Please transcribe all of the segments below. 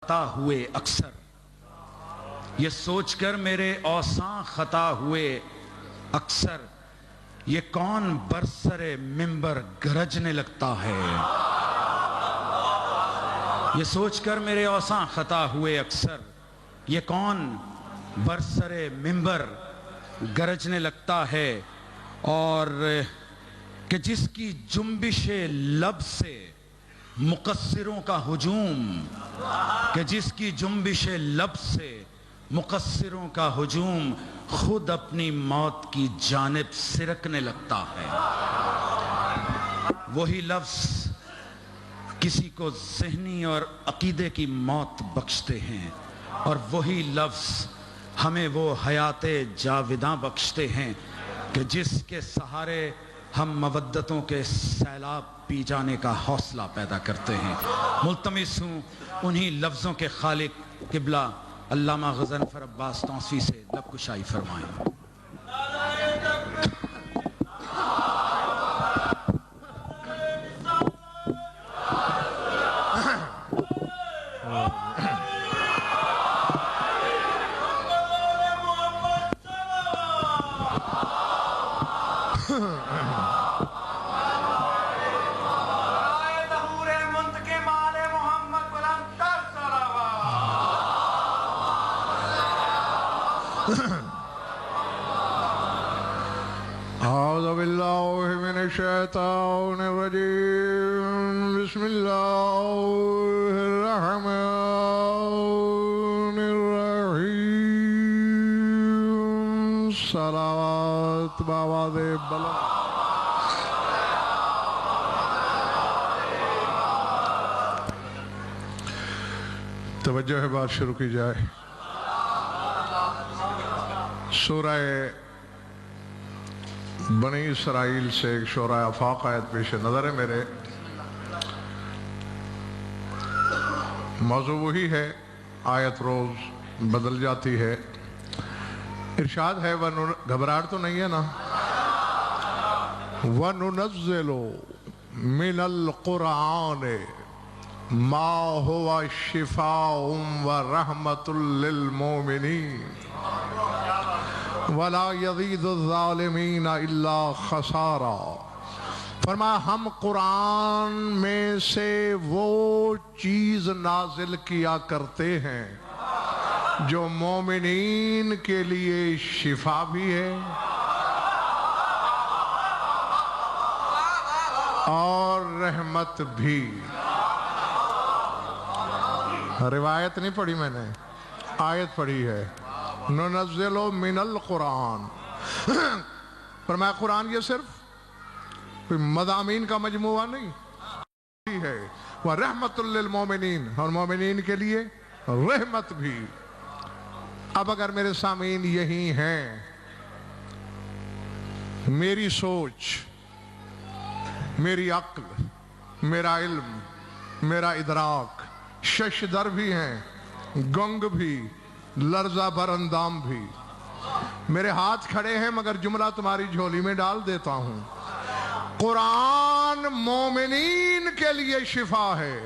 خطا ہوئے اکثر، یہ سوچ کر میرے اوساں خطا ہوئے اکثر، یہ کون برسر منبر گرجنے لگتا ہے۔ یہ سوچ کر میرے اوساں خطا ہوئے اکثر، یہ کون برسر منبر گرجنے لگتا ہے، اور کہ جس کی جنبش لب سے مقصروں کا ہجوم، کہ جس کی جنبش لب سے مقصروں کا ہجوم خود اپنی موت کی جانب سرکنے لگتا ہے۔ وہی لفظ کسی کو ذہنی اور عقیدے کی موت بخشتے ہیں، اور وہی لفظ ہمیں وہ حیات جاوداں بخشتے ہیں کہ جس کے سہارے ہم مودتوں کے سیلاب پی جانے کا حوصلہ پیدا کرتے ہیں۔ ملتمس ہوں انہی لفظوں کے خالق قبلہ علامہ غضنفر عباس توسیع سے لب کشائی فرمائیں۔ أعوذ بالله من الشيطان الرجيم بسم الله الرحمن الرحيم صلوات بآواز بلند توجہ ہے، بات شروع کی جائے۔ سورہ بنی اسرائیل سے ایک شورۂ آفاق آیت پیش نظر ہے میرے۔ موضوع وہی ہے، آیت روز بدل جاتی ہے۔ ارشاد ہے گھبراہٹ تو نہیں ہے نا؟ وَنُنَزِّلُ مِنَ الْقُرْآنِ مَا هُوَ شِفَاءٌ وَرَحْمَةٌ لِّلْمُؤْمِنِينَ وَلَا يَزِيدُ الظَّالِمِينَ إِلَّا خَسَارًا۔ فرمایا ہم قرآن میں سے وہ چیز نازل کیا کرتے ہیں جو مومنین کے لیے شفا بھی ہے اور رحمت بھی۔ روایت نہیں پڑھی میں نے، آیت پڑھی ہے۔ ننزل من القرآن، فرمایا قرآن یہ صرف کوئی مضامین کا مجموعہ نہیں ہے، وَرَحْمَةٌ لِّلْمُؤْمِنِينَ، اور مومنین کے لیے رحمت بھی۔ اب اگر میرے سامعین یہی ہیں، میری سوچ، میری عقل، میرا علم، میرا ادراک ششدر بھی ہیں، گنگ بھی، لرزہ بر اندام بھی۔ میرے ہاتھ کھڑے ہیں مگر جملہ تمہاری جھولی میں ڈال دیتا ہوں۔ قرآن مومنین کے لیے شفا ہے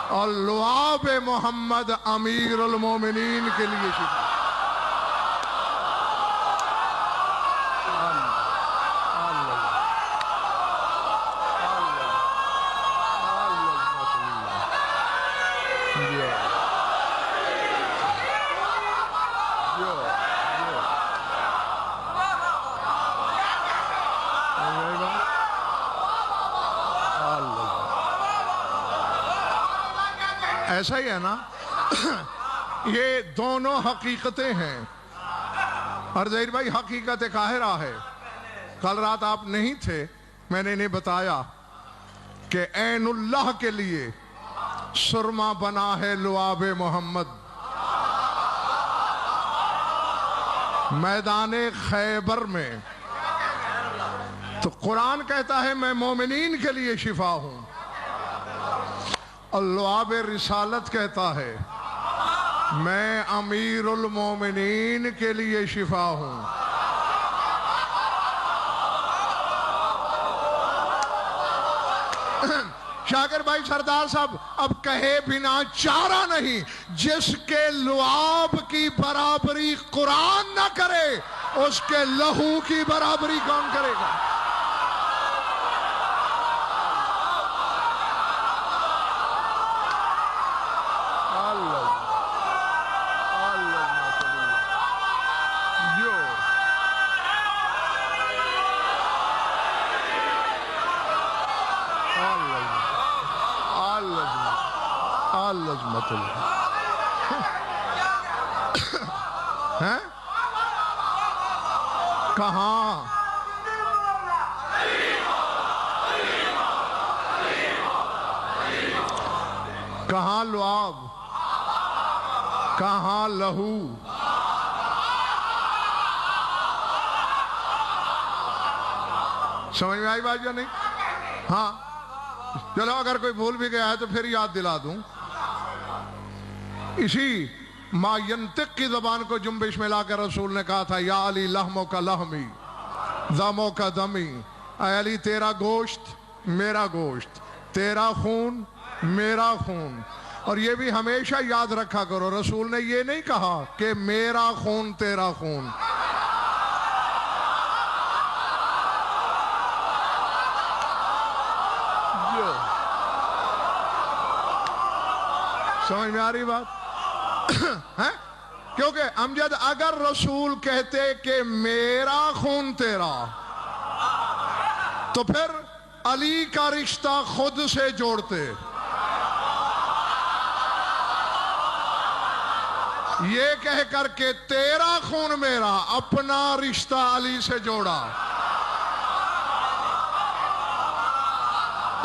اور لعاب محمد امیر المومنین کے لیے شفا ہے۔ ایسا ہی ہے نا؟ یہ دونوں حقیقتیں ہیں، اور ظہیر بھائی حقیقت قاہرہ ہے۔ کل رات آپ نہیں تھے، میں نے انہیں بتایا کہ عین اللہ کے لیے سرما بنا ہے لعاب محمد۔ میدان خیبر میں تو قرآن کہتا ہے میں مومنین کے لیے شفا ہوں، اور لعاب رسالت کہتا ہے میں امیر المومنین کے لیے شفا ہوں۔ شاکر بھائی سردار صاحب اب کہے بنا چارہ نہیں، جس کے لعاب کی برابری قرآن نہ کرے اس کے لہو کی برابری کون کرے گا؟ کہاں کہاں لعاب، کہاں لہو؟ سمجھ میں آئی بات یا نہیں؟ ہاں چلو اگر کوئی بھول بھی گیا ہے تو پھر یاد دلا دوں. اسی ما ینطق کی زبان کو جنبش میں لا کر رسول نے کہا تھا یا علی لحموں کا لحمی دموں کا دمی. اے علی تیرا گوشت میرا گوشت، تیرا خون میرا خون. اور یہ بھی ہمیشہ یاد رکھا کرو رسول نے یہ نہیں کہا کہ میرا خون تیرا خون. سمجھ میں آ رہی بات؟ کیونکہ امجد اگر رسول کہتے کہ میرا خون تیرا تو پھر علی کا رشتہ خود سے جوڑتے. یہ کہہ کر کے تیرا خون میرا، اپنا رشتہ علی سے جوڑا.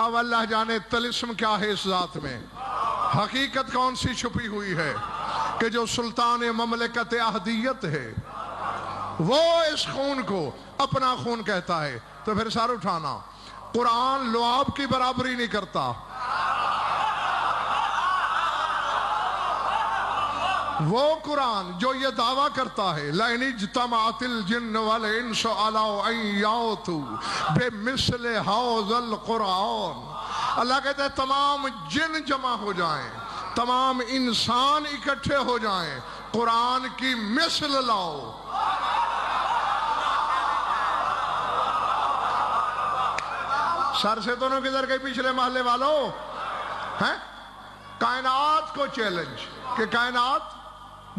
اب اللہ جانے طلسم کیا ہے اس ذات میں، حقیقت کون سی چھپی ہوئی ہے کہ جو سلطان مملکت احدیت ہے وہ اس خون کو اپنا خون کہتا ہے. تو پھر سر اٹھانا، قرآن لعاب کی برابری نہیں کرتا. وہ قرآن جو یہ دعویٰ کرتا ہے لَإِنِ اجْتَمَعَتِ الْجِنُّ وَالْإِنسُ عَلَىٰ أَن يَأْتُوا بِمِثْلِ هَٰذَا الْقُرْآنِ. اللہ کہتا ہے تمام جن جمع ہو جائیں، تمام انسان اکٹھے ہو جائیں، قرآن کی مثل لاؤ. سر سے دونوں کدھر گئے پچھلے محلے والوں؟ ہیں کائنات کو چیلنج کہ کائنات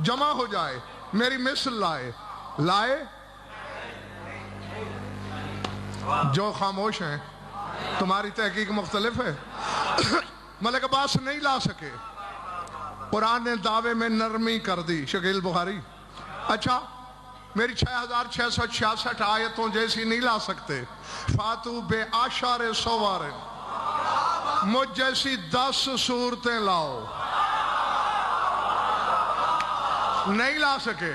جمع ہو جائے، میری مثل لائے. جو خاموش ہیں تمہاری تحقیق مختلف ہے. ملک عباس نہیں لا سکے، قرآن نے دعوے میں نرمی کر دی. شکیل بخاری اچھا میری 6666 آیتوں جیسی نہیں لا سکتے، فاتو بے عشر سوار، مجھ جیسی 10 صورتیں لاؤ. نہیں لا سکے.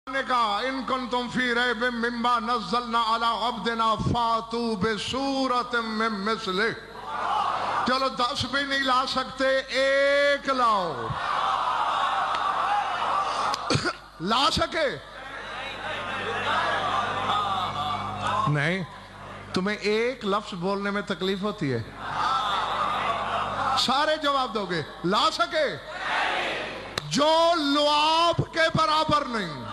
نے کہا ان کنتم فی ریب مما نزلنا علی عبدنا فاتو بسورۃ من مثلہ. چلو 10 بھی نہیں لا سکتے، 1 لاؤ. لا سکے؟ نہیں. تمہیں ایک لفظ بولنے میں تکلیف ہوتی ہے، سارے جواب دو گے. لا سکے؟ جو لعاب کے برابر نہیں،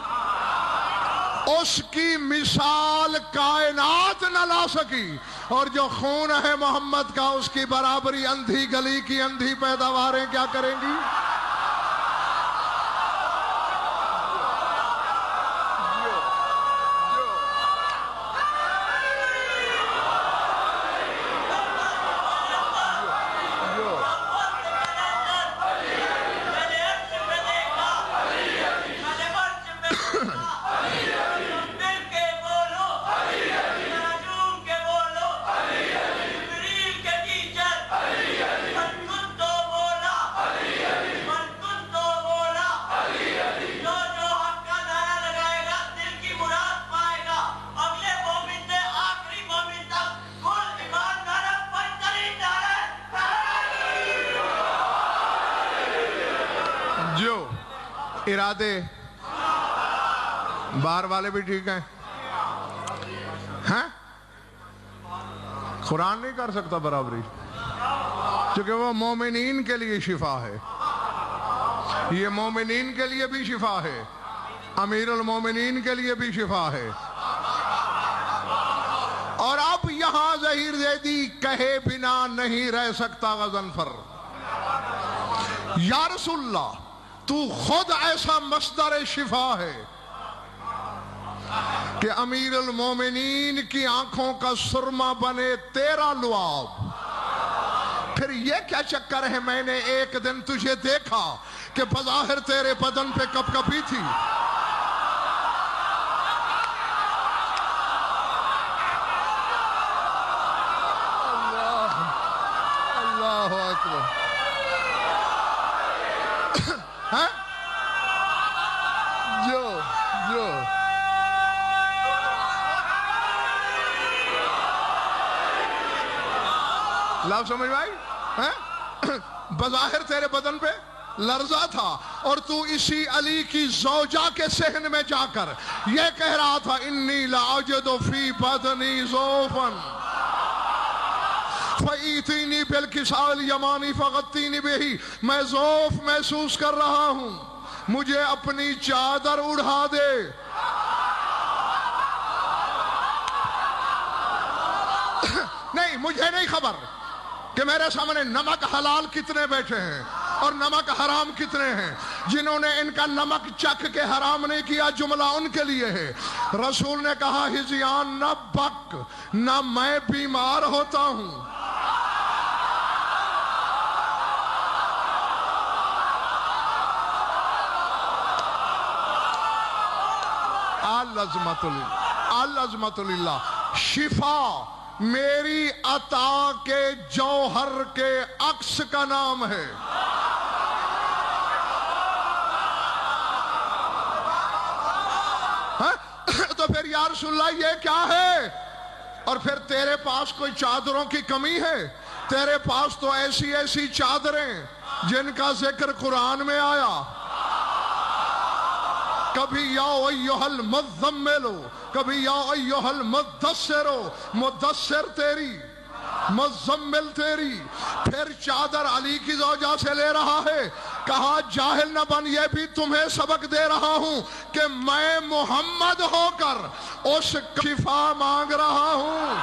اس کی مثال کائنات نہ لا سکی. اور جو خون ہے محمد کا اس کی برابری اندھی گلی کی اندھی پیداواریں کیا کریں گی؟ ارادے باہر والے بھی ٹھیک ہیں. قرآن نہیں کر سکتا برابری. چونکہ وہ مومنین کے لیے شفا ہے، یہ مومنین کے لیے بھی شفا ہے، امیر المومنین کے لیے بھی شفا ہے۔ اور اب یہاں ظہیر زیدی کہے بنا نہیں رہ سکتا غضنفر، یا رسول اللہ تو خود ایسا مصدر شفا ہے کہ امیر المومنین کی آنکھوں کا سرما بنے تیرا لعاب۔ پھر یہ کیا چکر ہے، میں نے ایک دن تجھے دیکھا کہ بظاہر تیرے بدن پہ کپ کپی تھی، اللہ اکبر، جو لو سمجھ بھائی، بظاہر تیرے بدن پہ لرزہ تھا، اور تو اسی علی کی زوجہ کے صحن میں جا کر یہ کہہ رہا تھا انی لاجد فی بدنی ضعفا فَإِيتِنِي بِالْكِسَاءِ الْيَمَانِ فَغَطِّنِي بِهِ، میں ضعف محسوس کر رہا ہوں، مجھے اپنی چادر اڑھا دے۔ نہیں، مجھے نہیں خبر کہ میرے سامنے نمک حلال کتنے بیٹھے ہیں اور نمک حرام کتنے ہیں، جنہوں نے ان کا نمک چکھ کے حرام نہیں کیا جملہ ان کے لیے ہے۔ رسول نے کہا ہزیان نہ بک، نہ میں بیمار ہوتا ہوں۔ العظمت للہ، شفا میری عطا کے جوہر کے عکس کا نام ہے۔ تو پھر یا رسول اللہ یہ کیا ہے؟ اور پھر تیرے پاس کوئی چادروں کی کمی ہے؟ تیرے پاس تو ایسی ایسی چادریں جن کا ذکر قرآن میں آیا، کبھی یا ایھا المزمل، کبھی یا ایھا المدثر، مدثر تیری، مزمل تیری۔ پھر چادر علی کی زوجہ سے لے رہا ہے، کہا جاہل نہ بن، یہ بھی تمہیں سبق دے رہا ہوں کہ میں محمد ہو کر اس شفا مانگ رہا ہوں۔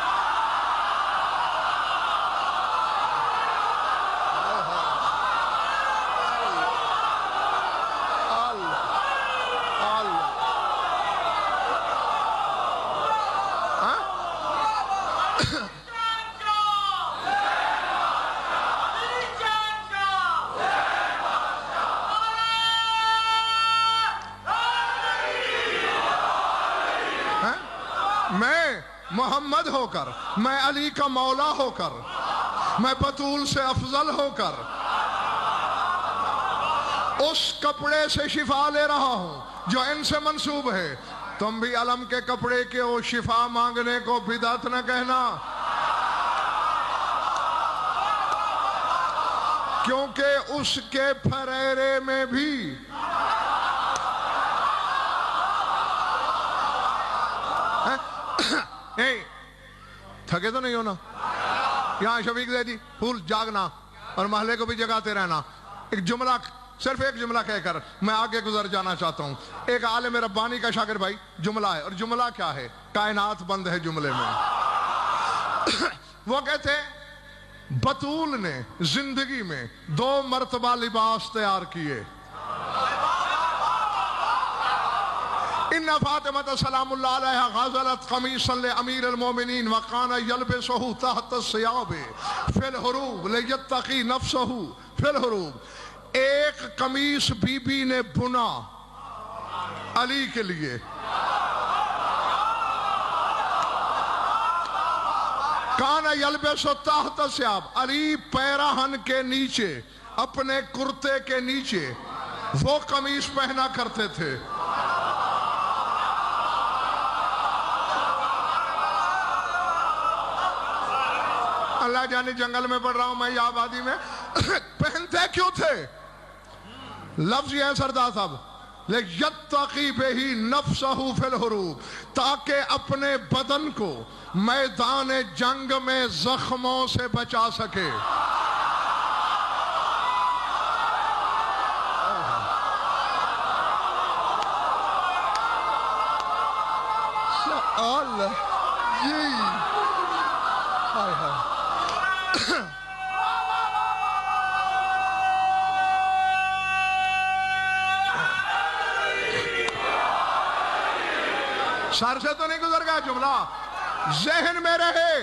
میں محمد ہو کر، میں علی کا مولا ہو کر، میں بطول سے افضل ہو کر اس کپڑے سے شفا لے رہا ہوں جو ان سے منسوب ہے۔ تم بھی علم کے کپڑے کے وہ شفا مانگنے کو بدعت نہ کہنا، کیونکہ اس کے پھریرے میں بھی نہیں تھکے تو نہیں ہونا۔ یہاں شفیق زیدی پھول جاگنا اور محلے کو بھی جگاتے رہنا۔ ایک جملہ، صرف ایک جملہ کہہ کر میں آگے گزر جانا چاہتا ہوں۔ ایک عالم ربانی کا شاگرد بھائی جملہ ہے، اور جملہ کیا ہے؟ کائنات بند ہے جملے میں۔ وہ کہتے ہیں بطول نے زندگی میں 2 مرتبہ لباس تیار کیے۔ ان فاطمہ سلام اللہ علیہا غزلت قمیصا لامیر المومنین وکان یلبسہ تحت الثیاب فی الحروب لیتقی نفسہ فی الحروب۔ ایک قمیص بی بی نے بنا علی کے لیے، کان یلبسہ تحت الثیاب، علی پیراہن کے نیچے، اپنے کرتے کے نیچے وہ قمیص پہنا کرتے تھے۔ اللہ جانے جنگل میں پڑھ رہا ہوں میں یا آبادی میں، پہنتے کیوں تھے؟ لفظ یہ ہے سردار صاحب، لِيَتَّقِي بِهِ نَفْسَهُ فِي الْحُرُوبِ، تاکہ اپنے بدن کو میدان جنگ میں زخموں سے بچا سکے۔ اللہ جی ہائے ہائے سر سے تو نہیں گزر گیا جملہ، ذہن میں رہے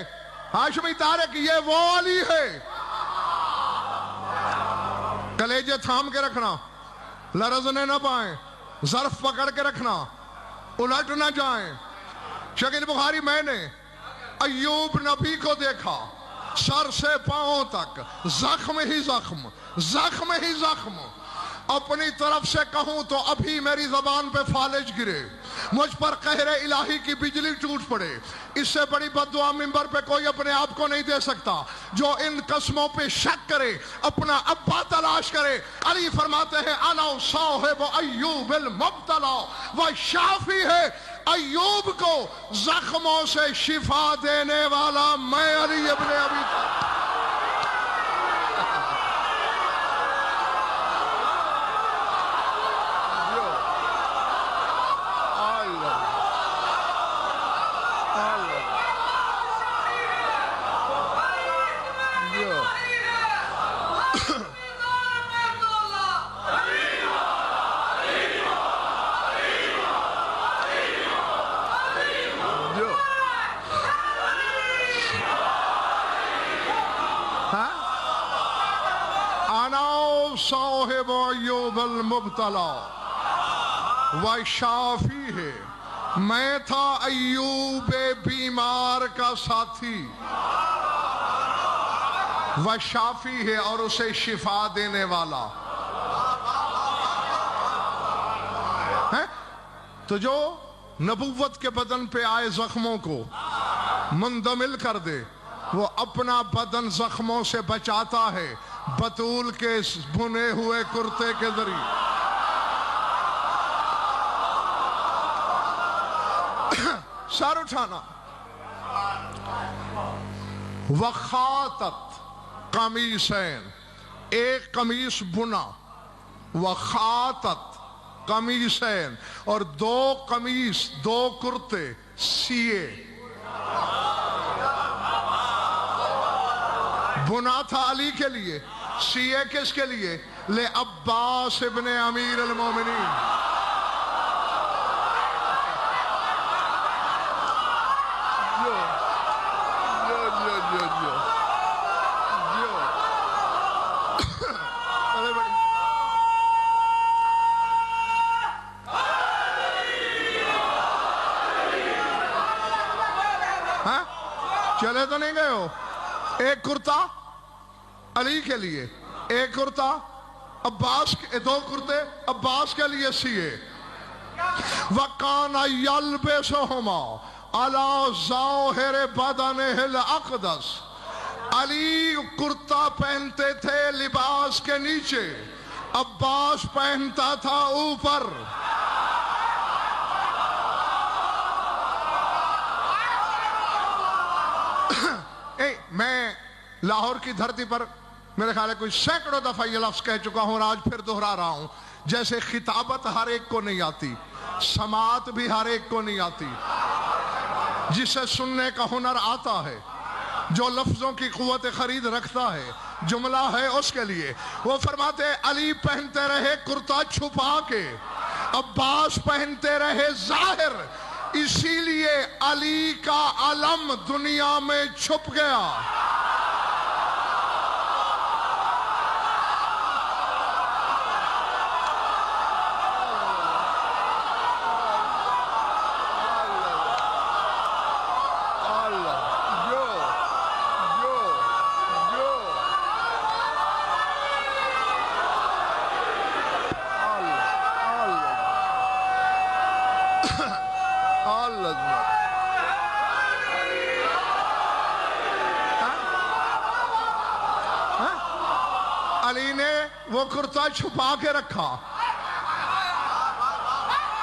ہاشمی طارق یہ وہ علی ہے۔ کلیجے تھام کے رکھنا، لرزنے نہ پائیں، ظرف پکڑ کے رکھنا، الٹ نہ جائیں۔ شکیل بخاری میں نے ایوب نبی کو دیکھا، سر سے پاؤں تک زخم ہی زخم، زخم ہی زخم۔ اپنی طرف سے کہوں تو ابھی میری زبان پہ فالج گرے، مجھ پر قہر الہی کی بجلی ٹوٹ پڑے۔ اس سے بڑی بددعا منبر پہ کوئی اپنے آپ کو نہیں دے سکتا۔ جو ان قسموں پہ شک کرے اپنا ابا تلاش کرے۔ علی فرماتے ہیں انا صاحب ایوب المبتلا، وہ شافی ہے ایوب کو زخموں سے شفا دینے والا میں علی ابن ابی طالب۔ صاحب ایوب المبتلا وشافی ہے، میں تھا ایوب بیمار کا ساتھی، وشافی ہے اور اسے شفا دینے والا ہے۔ تو جو نبوت کے بدن پہ آئے زخموں کو مندمل کر دے، وہ اپنا بدن زخموں سے بچاتا ہے بطول کے بنے ہوئے کرتے کے ذریعے۔ سر اٹھانا۔ وخاتت قمیصین، ایک قمیص بنا، وخاتت قمیصین، اور دو قمیص، دو کرتے سیے۔ بنا تھا علی کے لیے، سیے کس کے لیے؟ لے عباس ابن امیر المومنین۔ چلے تو نہیں گئے ہو؟ ایک کرتا علی کے لیے، ایک کرتا عباس کے، دو کرتے عباس کے لیے سیے۔ وَقَانَ يَلْبِسُهُمَا عَلَى ظَاهِرِ بَدَنِهِ الْأَقْدَسِ، علی کرتا پہنتے تھے لباس کے نیچے، عباس پہنتا تھا اوپر۔ میں لاہور کی دھرتی پر میرے خیال ہے کوئی سینکڑوں دفعہ یہ لفظ کہہ چکا ہوں اور آج پھر دہرا رہا ہوں، جیسے خطابت ہر ایک کو نہیں آتی، سماعت بھی ہر ایک کو نہیں آتی، جسے سننے کا ہنر آتا ہے، جو لفظوں کی قوت خرید رکھتا ہے، جملہ ہے اس کے لیے۔ وہ فرماتے علی پہنتے رہے کرتا چھپا کے، عباس پہنتے رہے ظاہر، اسی لیے علی کا علم دنیا میں چھپ گیا۔ علی نے وہ کرتا چھپا کے رکھا۔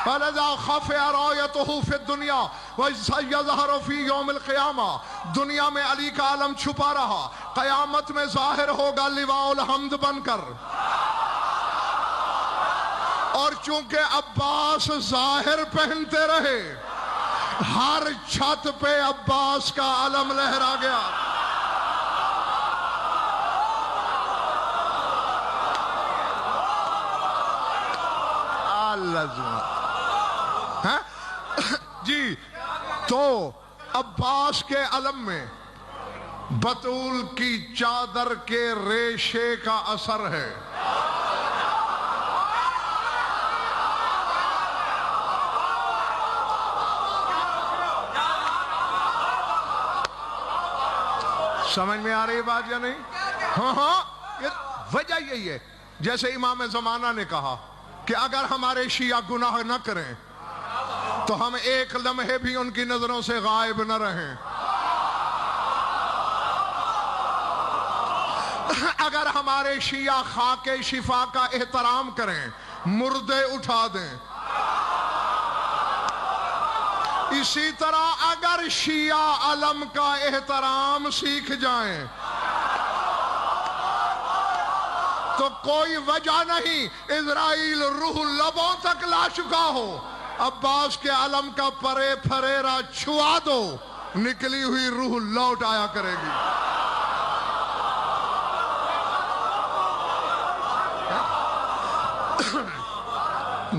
فَلَذَا خَفِيَ رَایَتُهُ فِي الدُّنْيَا وَسَيَظْهَرُ فِي يَوْمِ الْقِيَامَةِ، دنیا میں علی کا علم چھپا رہا، قیامت میں ظاہر ہوگا لواء الحمد بن کر۔ اور چونکہ عباس ظاہر پہنتے رہے، ہر چھت پہ عباس کا علم لہرا گیا. جی تو عباس کے علم میں بطول کی چادر کے ریشے کا اثر ہے. سمجھ میں آ رہی بات یا نہیں؟ ہاں وجہ یہی ہے. جیسے امام زمانہ نے کہا کہ اگر ہمارے شیعہ گناہ نہ کریں تو ہم ایک لمحے بھی ان کی نظروں سے غائب نہ رہیں. اگر ہمارے شیعہ خاک شفا کا احترام کریں، مردے اٹھا دیں. اسی طرح اگر شیعہ علم کا احترام سیکھ جائیں تو کوئی وجہ نہیں اسرائیل روح لبوں تک لا چکا ہو، عباس کے علم کا پرے پھریرا چھوا دو، نکلی ہوئی روح لوٹ آیا کرے گی.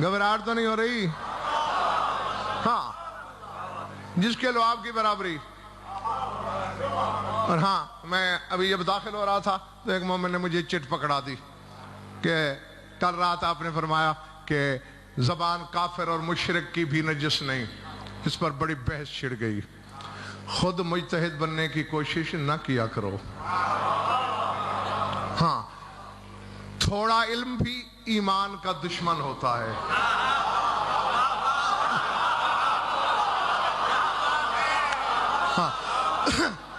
گھبراہٹ تو نہیں ہو رہی؟ ہاں جس کے لعاب کی برابری. اور ہاں میں ابھی جب داخل ہو رہا تھا تو ایک مومن نے مجھے چٹ پکڑا دی کہ کل رات آپ نے فرمایا کہ زبان کافر اور مشرک کی بھی نجس نہیں. اس پر بڑی بحث چھڑ گئی. خود مجتہد بننے کی کوشش نہ کیا کرو. ہاں تھوڑا علم بھی ایمان کا دشمن ہوتا ہے.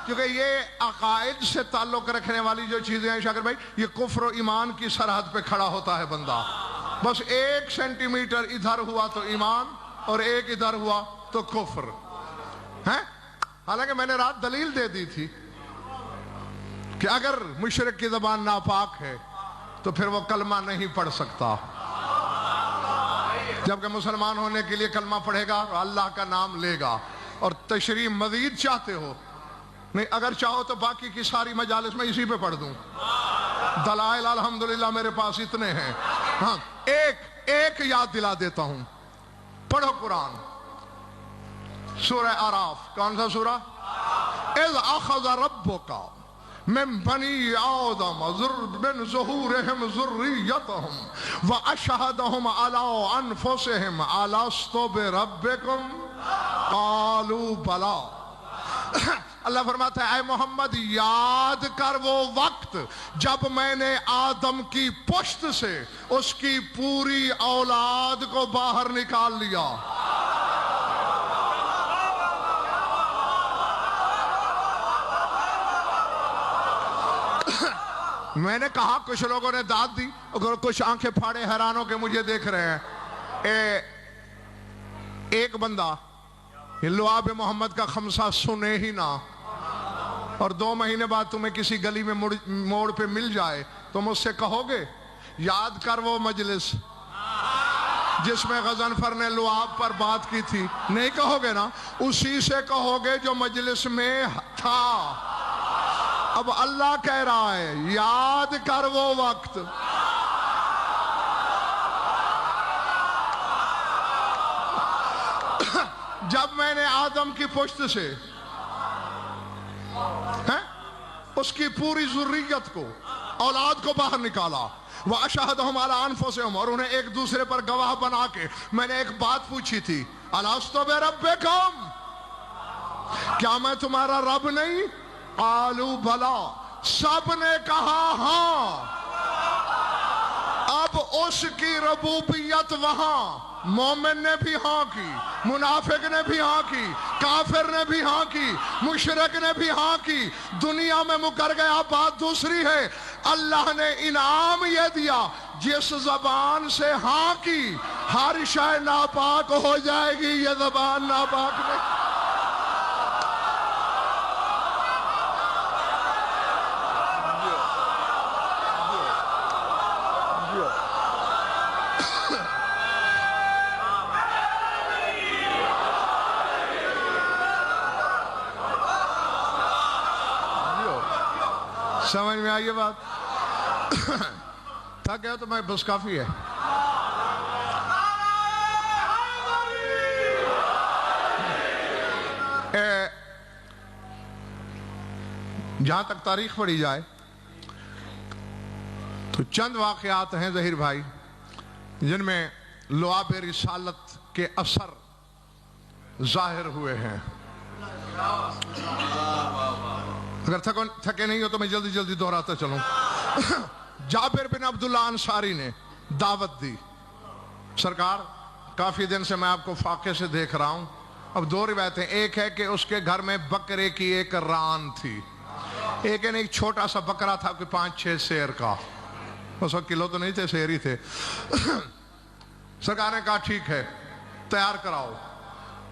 کیونکہ یہ عقائد سے تعلق رکھنے والی جو چیزیں ہیں شاکر بھائی، یہ کفر و ایمان کی سرحد پہ کھڑا ہوتا ہے بندہ. بس 1 سینٹی میٹر ادھر ہوا تو ایمان اور 1 ادھر ہوا تو کفر ہے. حالانکہ میں نے رات دلیل دے دی تھی کہ اگر مشرک کی زبان ناپاک ہے تو پھر وہ کلمہ نہیں پڑھ سکتا، جبکہ مسلمان ہونے کے لیے کلمہ پڑھے گا اور اللہ کا نام لے گا. اور تشریح مزید چاہتے ہو؟ نہیں، اگر چاہو تو باقی کی ساری مجالس میں اسی پہ پڑھ دوں. دلائل الحمدللہ میرے پاس اتنے ہیں. ہاں ایک یاد دلا دیتا ہوں. پڑھو قرآن، سورہ اعراف. کون سا سورہ؟ اذ اخذ ربک من بنی آدم من ظہورہم ذریتہم واشہدہم علی انفسہم الست بربکم قالوا بلا. اللہ فرماتا ہے اے محمد یاد کر وہ وقت جب میں نے آدم کی پشت سے اس کی پوری اولاد کو باہر نکال لیا. میں نے کہا کچھ لوگوں نے داد دی اور کچھ آنکھیں پھاڑے حیران ہو کے مجھے دیکھ رہے ہیں. ایک بندہ لعاب محمد کا خمسہ سنے ہی نہ اور 2 مہینے بعد تمہیں کسی گلی میں موڑ پہ مل جائے تو مجھ سے کہو گے یاد کر وہ مجلس جس میں غضنفر نے لعاب پر بات کی تھی؟ نہیں کہو گے نا. اسی سے کہو گے جو مجلس میں تھا. اب اللہ کہہ رہا ہے یاد کر وہ وقت. جب میں نے آدم کی پشت سے اس کی پوری ذریت کو، اولاد کو باہر نکالا. وَأَشْهَدَهُمْ عَلَىٰ أَنفُسِهِمْ، اور انہیں ایک دوسرے پر گواہ بنا کے میں نے ایک بات پوچھی تھی، أَلَسْتُ بِرَبِّكُمْ، کیا میں تمہارا رب نہیں؟ قَالُوا بَلَىٰ، سب نے کہا ہاں. اب اس کی ربوبیت وہاں مومن نے بھی ہاں کی، منافق نے بھی ہاں کی، کافر نے بھی ہاں کی، مشرک نے بھی ہاں کی. دنیا میں مکر گیا. بات دوسری ہے، اللہ نے انعام یہ دیا جس زبان سے ہاں کی ہر شے ناپاک ہو جائے گی، یہ زبان ناپاک نہیں. سمجھ میں آئی یہ بات؟ تھک گیا تو میں بس کافی ہے. جہاں تک تاریخ پڑھی جائے تو چند واقعات ہیں ظہیر بھائی جن میں لعاب رسالت کے اثر ظاہر ہوئے ہیں. اگر تھکے نہیں ہو تو میں جلدی جلدی دہراتا چلوں. جابر بن عبداللہ انصاری نے دعوت دی. سرکار کافی دن سے میں آپ کو فاقے سے دیکھ رہا ہوں. اب دو روایتیں، ایک ہے کہ اس کے گھر میں بکرے کی ایک ران تھی، ایک ایک چھوٹا سا بکرا تھا کہ 5-6 سیر کا. اس وقت کلو تو نہیں تھے، سیر ہی تھے. سرکار نے کہا ٹھیک ہے تیار کراؤ.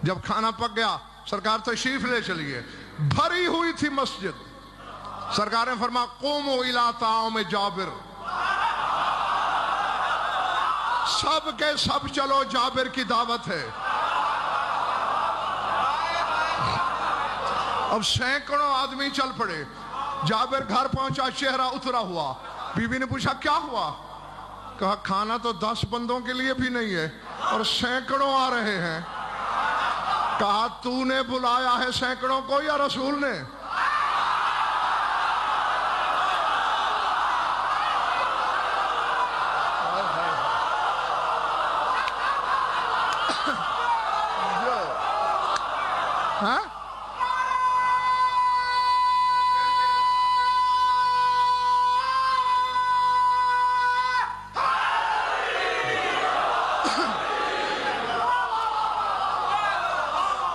جب کھانا پک گیا سرکار تشریف لے چلیے. بھری ہوئی تھی مسجد. سرکار نے فرمایا قوموا الی طعام جابر، سب کے سب چلو جابر کی دعوت ہے. اب سینکڑوں آدمی چل پڑے. جابر گھر پہنچا، چہرہ اترا ہوا. بیوی نے پوچھا کیا ہوا؟ کہا کھانا تو 10 بندوں کے لیے بھی نہیں ہے اور سینکڑوں آ رہے ہیں. کہا تو نے بلایا ہے سینکڑوں کو یا رسول نے؟ ہاں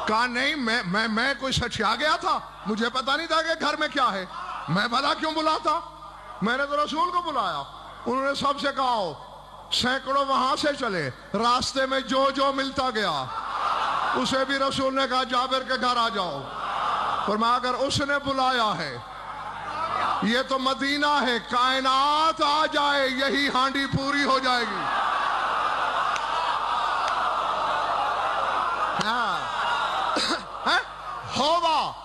کہا نہیں، میں کوئی سچیا گیا تھا، مجھے پتا نہیں تھا کہ گھر میں کیا ہے. میں بھلا کیوں بلاتا؟ میں نے تو رسول کو بلایا. انہوں نے سب سے کہا سینکڑوں وہاں سے چلے. راستے میں جو جو ملتا گیا اسے بھی رسول نے کہا جابر کے گھر آ جاؤ. فرمایا اگر اس نے بلایا ہے، یہ تو مدینہ ہے، کائنات آ جائے یہی ہانڈی پوری ہو جائے گی.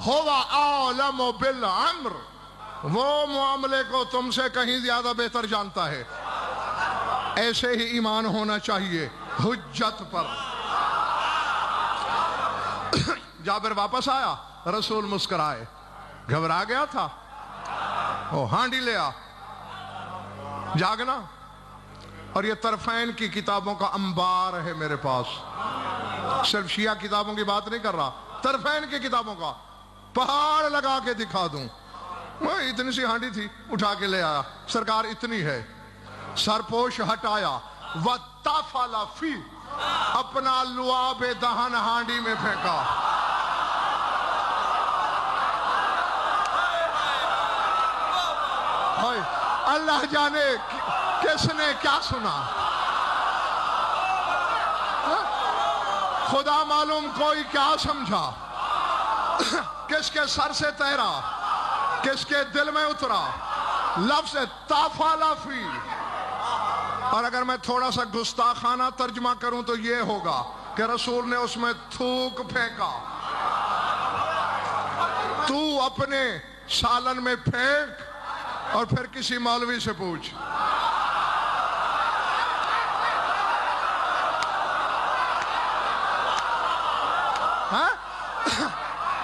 ہوا عالم بالعمر، وہ معاملے کو تم سے کہیں زیادہ بہتر جانتا ہے. ایسے ہی ایمان ہونا چاہیے حجت پر. جابر واپس آیا، رسول مسکرائے. گھبرا گیا تھا، ہانڈی لے آ. جاگنا. اور یہ طرفین کی کتابوں کا انبار ہے میرے پاس. صرف شیعہ کتابوں کی بات نہیں کر رہا، طرفین کی کتابوں کا پہاڑ لگا کے دکھا دوں. وہ اتنی سی ہانڈی تھی، اٹھا کے لے آیا. سرکار اتنی ہے. سرپوش ہٹایا، وَتَفَلَ فِي، اپنا لعاب دہن ہانڈی میں پھینکا. اللہ جانے کس نے کیا سنا، خدا معلوم کوئی کیا سمجھا، کس کے سر سے تیرا، کس کے دل میں اترا لفظ تفل فی. اور اگر میں تھوڑا سا گستاخانہ ترجمہ کروں تو یہ ہوگا کہ رسول نے اس میں تھوک پھینکا. تو اپنے سالن میں پھینک اور پھر کسی مولوی سے پوچھ.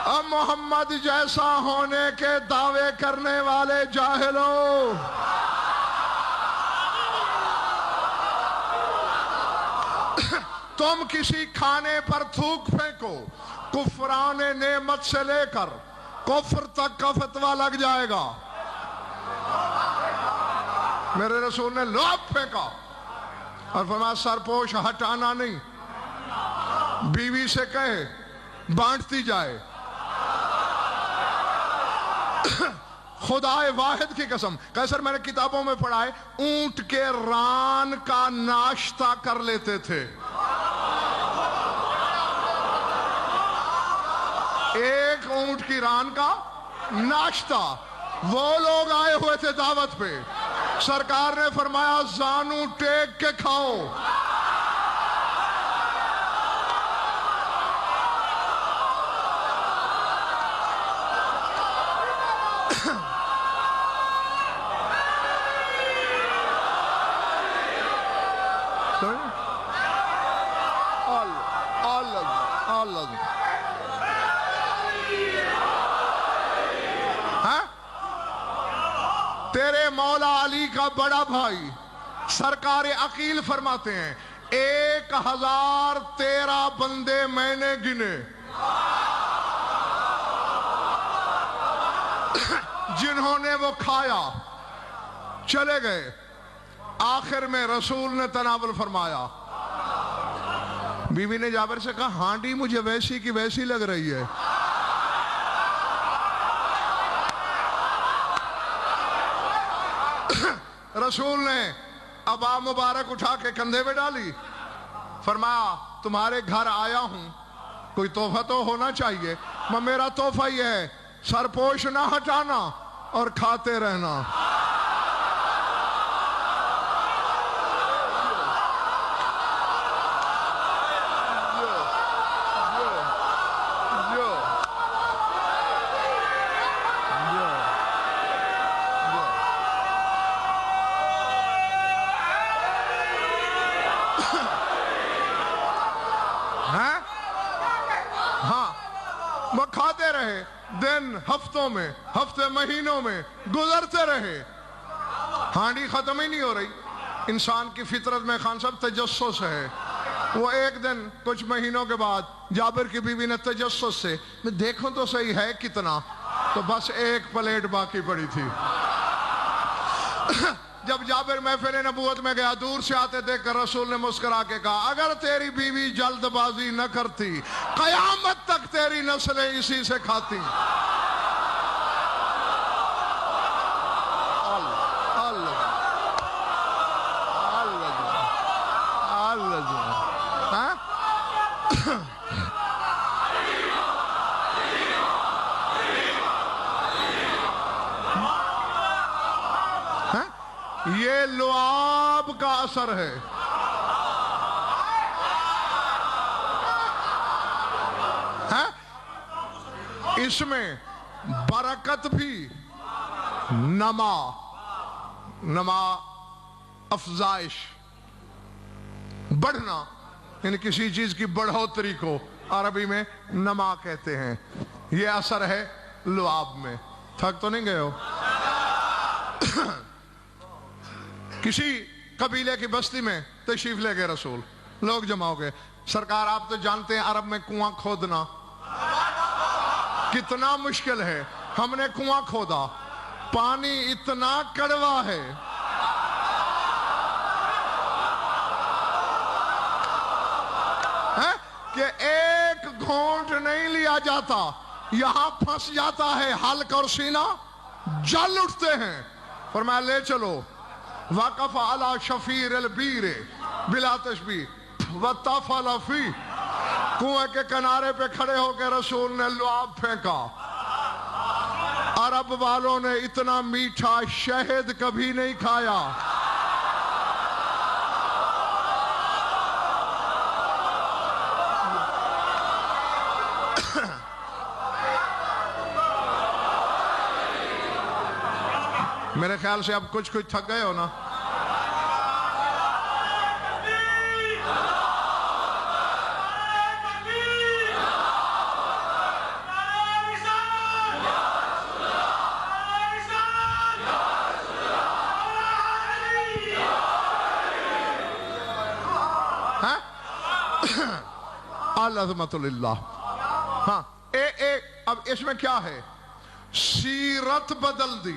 اب محمد جیسا ہونے کے دعوے کرنے والے جاہلوں، تم کسی کھانے پر تھوک پھینکو، کفران نعمت سے لے کر کفر تک کا فتویٰ لگ جائے گا. میرے رسول نے لعاب پھینکا اور فرمایا سرپوش ہٹانا نہیں، بیوی سے کہے بانٹتی جائے. خدائے واحد کی قسم، کیسر میں نے کتابوں میں پڑھا ہے اونٹ کے ران کا ناشتہ کر لیتے تھے. ایک اونٹ کی ران کا ناشتہ. وہ لوگ آئے ہوئے تھے دعوت پہ، سرکار نے فرمایا زانو ٹیک کے کھاؤ. تیرے مولا علی کا بڑا بھائی سرکار عقیل فرماتے ہیں 1013 بندے میں نے گنے جنہوں نے وہ کھایا، چلے گئے، آخر میں رسول نے تناول فرمایا۔ بی بی نے جابر سے کہا ہانڈی مجھے ویسی کی ویسی لگ رہی ہے۔ رسول نے ابا مبارک اٹھا کے کندھے پہ ڈالی، فرمایا تمہارے گھر آیا ہوں، کوئی تحفہ تو ہونا چاہیے، میرا تحفہ یہ ہے سرپوش نہ ہٹانا اور کھاتے رہنا۔ وہ کھاتے رہے، دن ہفتوں میں، ہفتے مہینوں میں گزرتے رہے، ہانڈی ختم ہی نہیں ہو رہی۔ انسان کی فطرت میں خان صاحب تجسس ہے۔ وہ ایک دن کچھ مہینوں کے بعد جابر کی بیوی نے تجسس سے میں دیکھوں تو صحیح ہے کتنا، تو بس ایک پلیٹ باقی پڑی تھی۔ جب جابر محفل نبوت میں گیا، دور سے آتے دیکھ کر رسول نے مسکرا کے کہا اگر تیری بیوی جلد بازی نہ کرتی قیامت تک تیری نسلیں اسی سے کھاتی۔ یہ لعاب کا اثر ہے۔ اس میں برکت بھی، نما افزائش، بڑھنا، یعنی کسی چیز کی بڑھوتری کو عربی میں نما کہتے ہیں۔ یہ اثر ہے لعاب میں۔ تھک تو نہیں گئے ہو؟ کسی قبیلے کی بستی میں تشریف لے گئے رسول، لوگ جمع ہو گئے۔ سرکار آپ تو جانتے ہیں عرب میں کنواں کھودنا کتنا مشکل ہے، ہم نے کنواں کھودا، پانی اتنا کڑوا ہے کہ ایک گھونٹ نہیں لیا جاتا، یہاں پھنس جاتا ہے حلق اور سینہ، جل اٹھتے ہیں۔ فرمایا لے چلو، وقف علی شفیر البیر بلا تشبیہ وطفل فی، کنویں کے کنارے پہ کھڑے ہو کے رسول نے لعاب پھینکا۔ عرب والوں نے اتنا میٹھا شہد کبھی نہیں کھایا۔ میرے خیال سے اب کچھ تھک گئے ہو نا؟ العظمت للہ۔ ہاں اب اس میں کیا ہے؟ سیرت بدل دی۔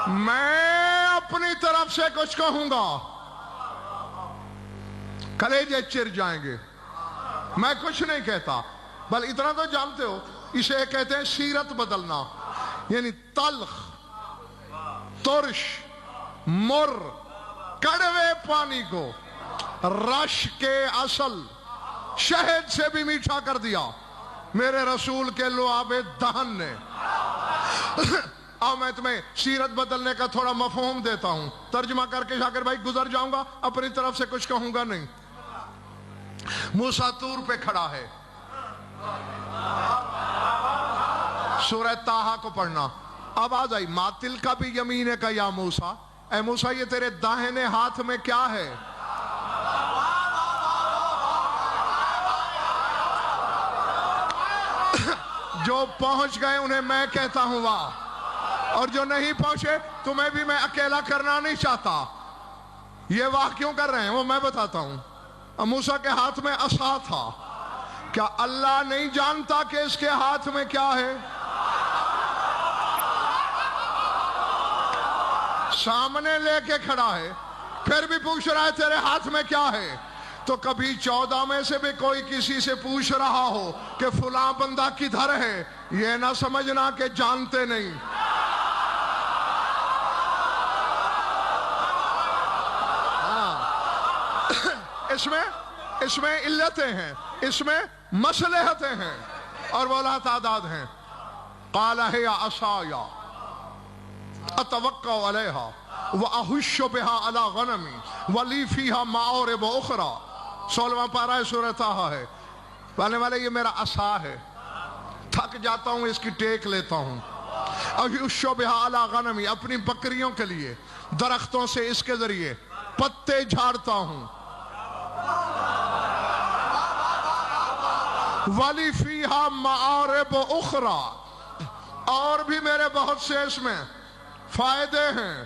میں اپنی طرف سے کچھ کہوں گا، کلیجے چر جائیں گے، میں کچھ نہیں کہتا، بل اتنا تو جانتے ہو اسے کہتے ہیں سیرت بدلنا، یعنی تلخ، ترش، مر، کڑوے پانی کو رش کے اصل شہد سے بھی میٹھا کر دیا میرے رسول کے لعاب دہن نے۔ میں تمہیں سیرت بدلنے کا تھوڑا مفہوم دیتا ہوں، ترجمہ کر کے شاکر بھائی گزر جاؤں گا، اپنی طرف سے کچھ کہوں گا نہیں۔ موسیٰ طور پہ کھڑا ہے، سورہ طٰہٰ کو پڑھنا، اب آ جائی ماتل کا بھی یمین کا یا موسیٰ، اے موسیٰ یہ تیرے داہنے ہاتھ میں کیا ہے؟ جو پہنچ گئے انہیں میں کہتا ہوں واہ، اور جو نہیں پہنچے تمہیں بھی میں اکیلا کرنا نہیں چاہتا۔ یہ واہ کیوں کر رہے ہیں وہ میں بتاتا ہوں۔ موسیٰ کے ہاتھ میں عصا تھا، کیا اللہ نہیں جانتا کہ اس کے ہاتھ میں کیا ہے؟ سامنے لے کے کھڑا ہے، پھر بھی پوچھ رہا ہے تیرے ہاتھ میں کیا ہے؟ تو کبھی 14 میں سے بھی کوئی کسی سے پوچھ رہا ہو کہ فلاں بندہ کدھر ہے، یہ نہ سمجھنا کہ جانتے نہیں۔ اس میں علتیں ہیں، اس میں مصلحتیں ہیں اور بولا تعداد ہیں۔ قال هي عصاي اتوکل علیہا واہش بہا علی غنمی ولی فیہا معارب اخری۔ 16واں پارہ سورہ طٰہٰ ہے۔ کہنے والے یہ میرا عصا ہے، تھک جاتا ہوں اس کی ٹیک لیتا ہوں۔ اہش بہا علی غنمی، اپنی بکریوں کے لیے درختوں سے اس کے ذریعے پتے جھاڑتا ہوں۔ ولی فیہا معارب اخری، اور بھی میرے بہت سے اس میں فائدے ہیں۔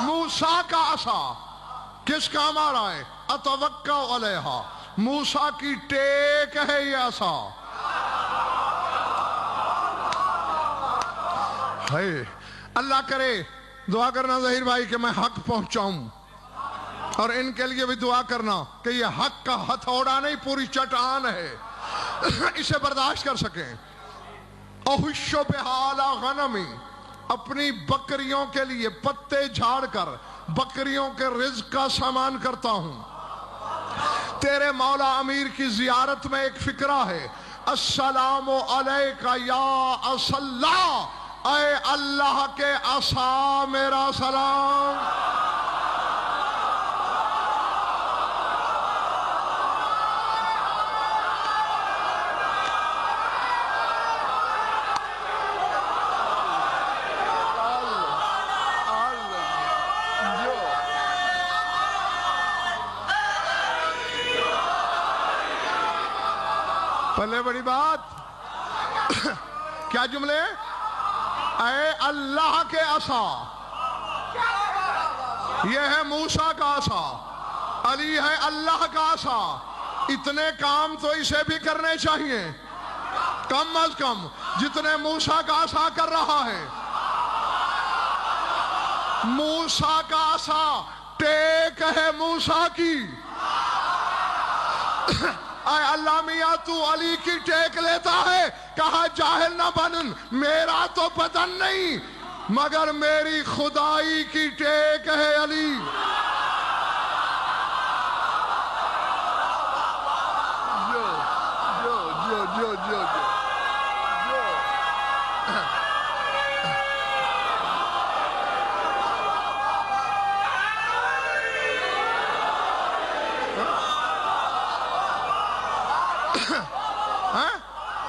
موسیٰ کا عصا کس کام آ رہا ہے؟ اتوکل علیہا، موسیٰ کی ٹیک ہے یہ عصا۔ اللہ کرے، دعا کرنا ظہیر بھائی کہ میں حق پہنچاؤں، اور ان کے لیے بھی دعا کرنا کہ یہ حق کا ہتھوڑا نہیں پوری چٹان ہے، اسے برداشت کر سکیں۔ اہش بہا علی غنمی، اپنی بکریوں کے لیے پتے جھاڑ کر بکریوں کے رزق کا سامان کرتا ہوں۔ تیرے مولا امیر کی زیارت میں ایک فقرہ ہے، السلام علیک یا عصا اللہ، اے اللہ کے عصا میرا سلام۔ پہلے بڑی بات کیا جملے؟ اے اللہ کے عصا، یہ ہے موسیٰ کا عصا، علی ہے اللہ کا عصا۔ اتنے کام تو اسے بھی کرنے چاہیے کم از کم جتنے موسیٰ کا عصا کر رہا ہے۔ موسیٰ کا عصا ٹیک ہے موسیٰ کی۔ اے اللہ میاں تو علی کی ٹیک لیتا ہے، کہا جاہل نہ بن، میرا تو بدن نہیں مگر میری خدائی کی ٹیک ہے علی۔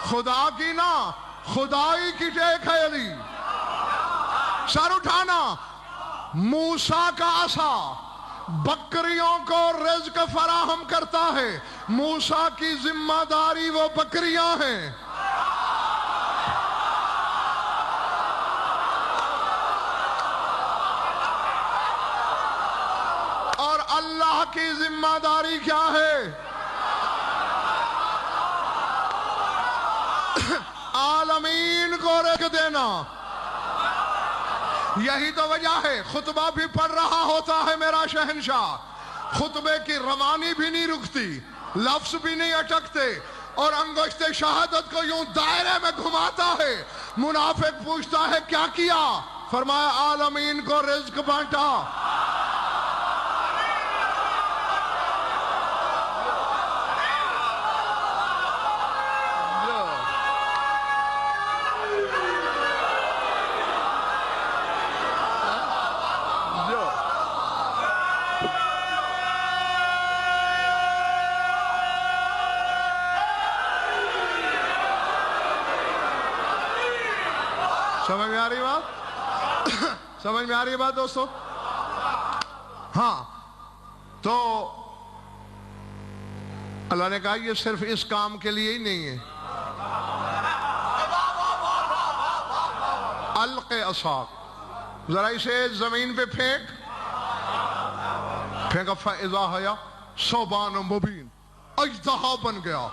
خدا کی نا، خدائی کی ٹیک ہے علی۔ سر اٹھانا، موسیٰ کا عصا بکریوں کو رزق فراہم کرتا ہے، موسیٰ کی ذمہ داری وہ بکریاں ہیں۔ اور اللہ کی ذمہ داری کیا ہے؟ عالمین کو رزق دینا۔ یہی تو وجہ ہے خطبہ بھی پڑھ رہا ہوتا ہے میرا شہنشاہ، خطبے کی روانی بھی نہیں رکتی، لفظ بھی نہیں اٹکتے، اور انگشت شہادت کو یوں دائرے میں گھماتا ہے۔ منافق پوچھتا ہے کیا کیا؟ فرمایا عالمین کو رزق بانٹا۔ سمجھ میں آ رہی بات؟ سمجھ میں آ رہی بات دوستو؟ ہاں تو اللہ نے کہا یہ صرف اس کام کے لیے ہی نہیں ہے. الق عصاک، ذرا اسے زمین پہ پھینکا. فاذا ہی ثعبان مبین، اژدہا بن گیا.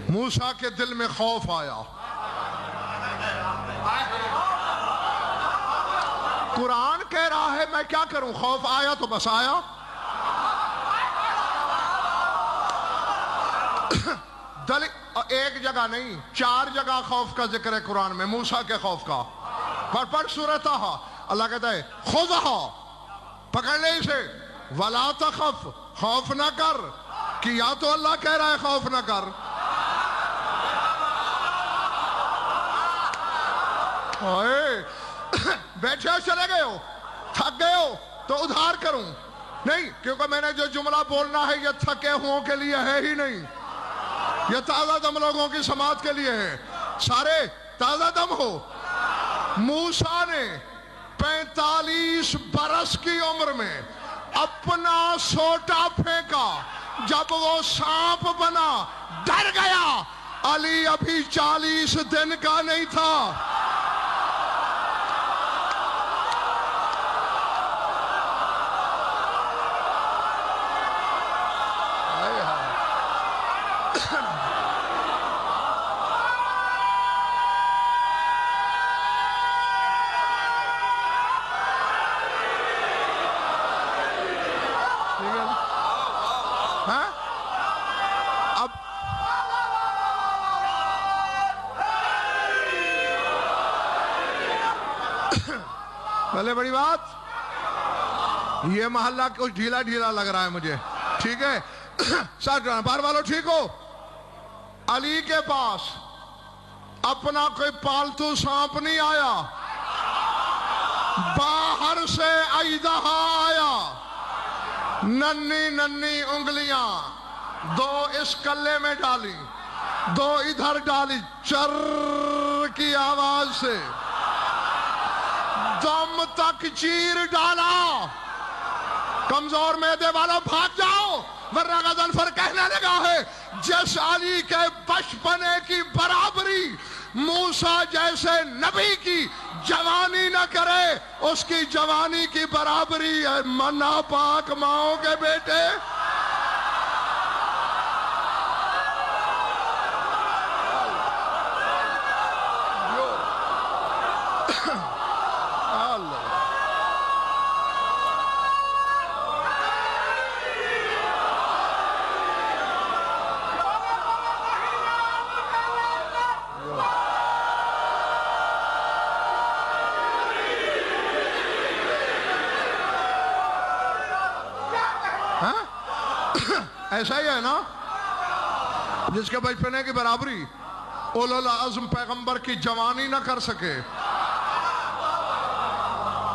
موسیٰ کے دل میں خوف آیا. قرآن کہہ رہا ہے میں کیا کروں، خوف آیا تو بس آیا. ایک جگہ نہیں 4 جگہ خوف کا ذکر ہے قرآن میں، موسیٰ کے خوف کا. پڑھ سورۃ طٰہٰ، اللہ کہتا ہے خذھا، پکڑ لے اسے. ولا تخف، خوف نہ کر. کہ یا تو اللہ کہہ رہا ہے خوف نہ کر. بیٹھے ہو، چلے گئے ہو، تھک گئے ہو تو ادھار کروں نہیں، کیونکہ میں نے جو جملہ بولنا ہے یہ تھکے ہوں کے لیے ہے ہی نہیں، یہ تازہ دم لوگوں کی سماعت کے لیے ہے. سارے تازہ دم ہو. موسیٰ نے 45 برس کی عمر میں اپنا سوٹا پھینکا، جب وہ سانپ بنا ڈر گیا. علی ابھی 40 دن کا نہیں تھا. پہلے بڑی بات، یہ محلہ کچھ ڈھیلا ڈھیلا لگ رہا ہے مجھے، ٹھیک ہے؟ باہر والوں ٹھیک ہو؟ علی کے پاس اپنا کوئی پالتو سانپ نہیں آیا، باہر سے اژدہا آیا. ننھی ننھی انگلیاں 2 اس کلے میں ڈالی، 2 ادھر ڈالی، چر کی آواز سے دم تک چیر ڈالا. کمزور معدے والوں بھاگ جاؤ، ورنہ غضنفر کہنے لگا ہے جس علی کے بچپنے کی برابری موسیٰ جیسے نبی کی جوانی نہ کرے، اس کی جوانی کی برابری ہے ناپاک ماؤں کے بیٹے. ایسا ہی ہے نا، جس کے بچپنے کی برابری اولو العزم پیغمبر کی جوانی نہ کر سکے،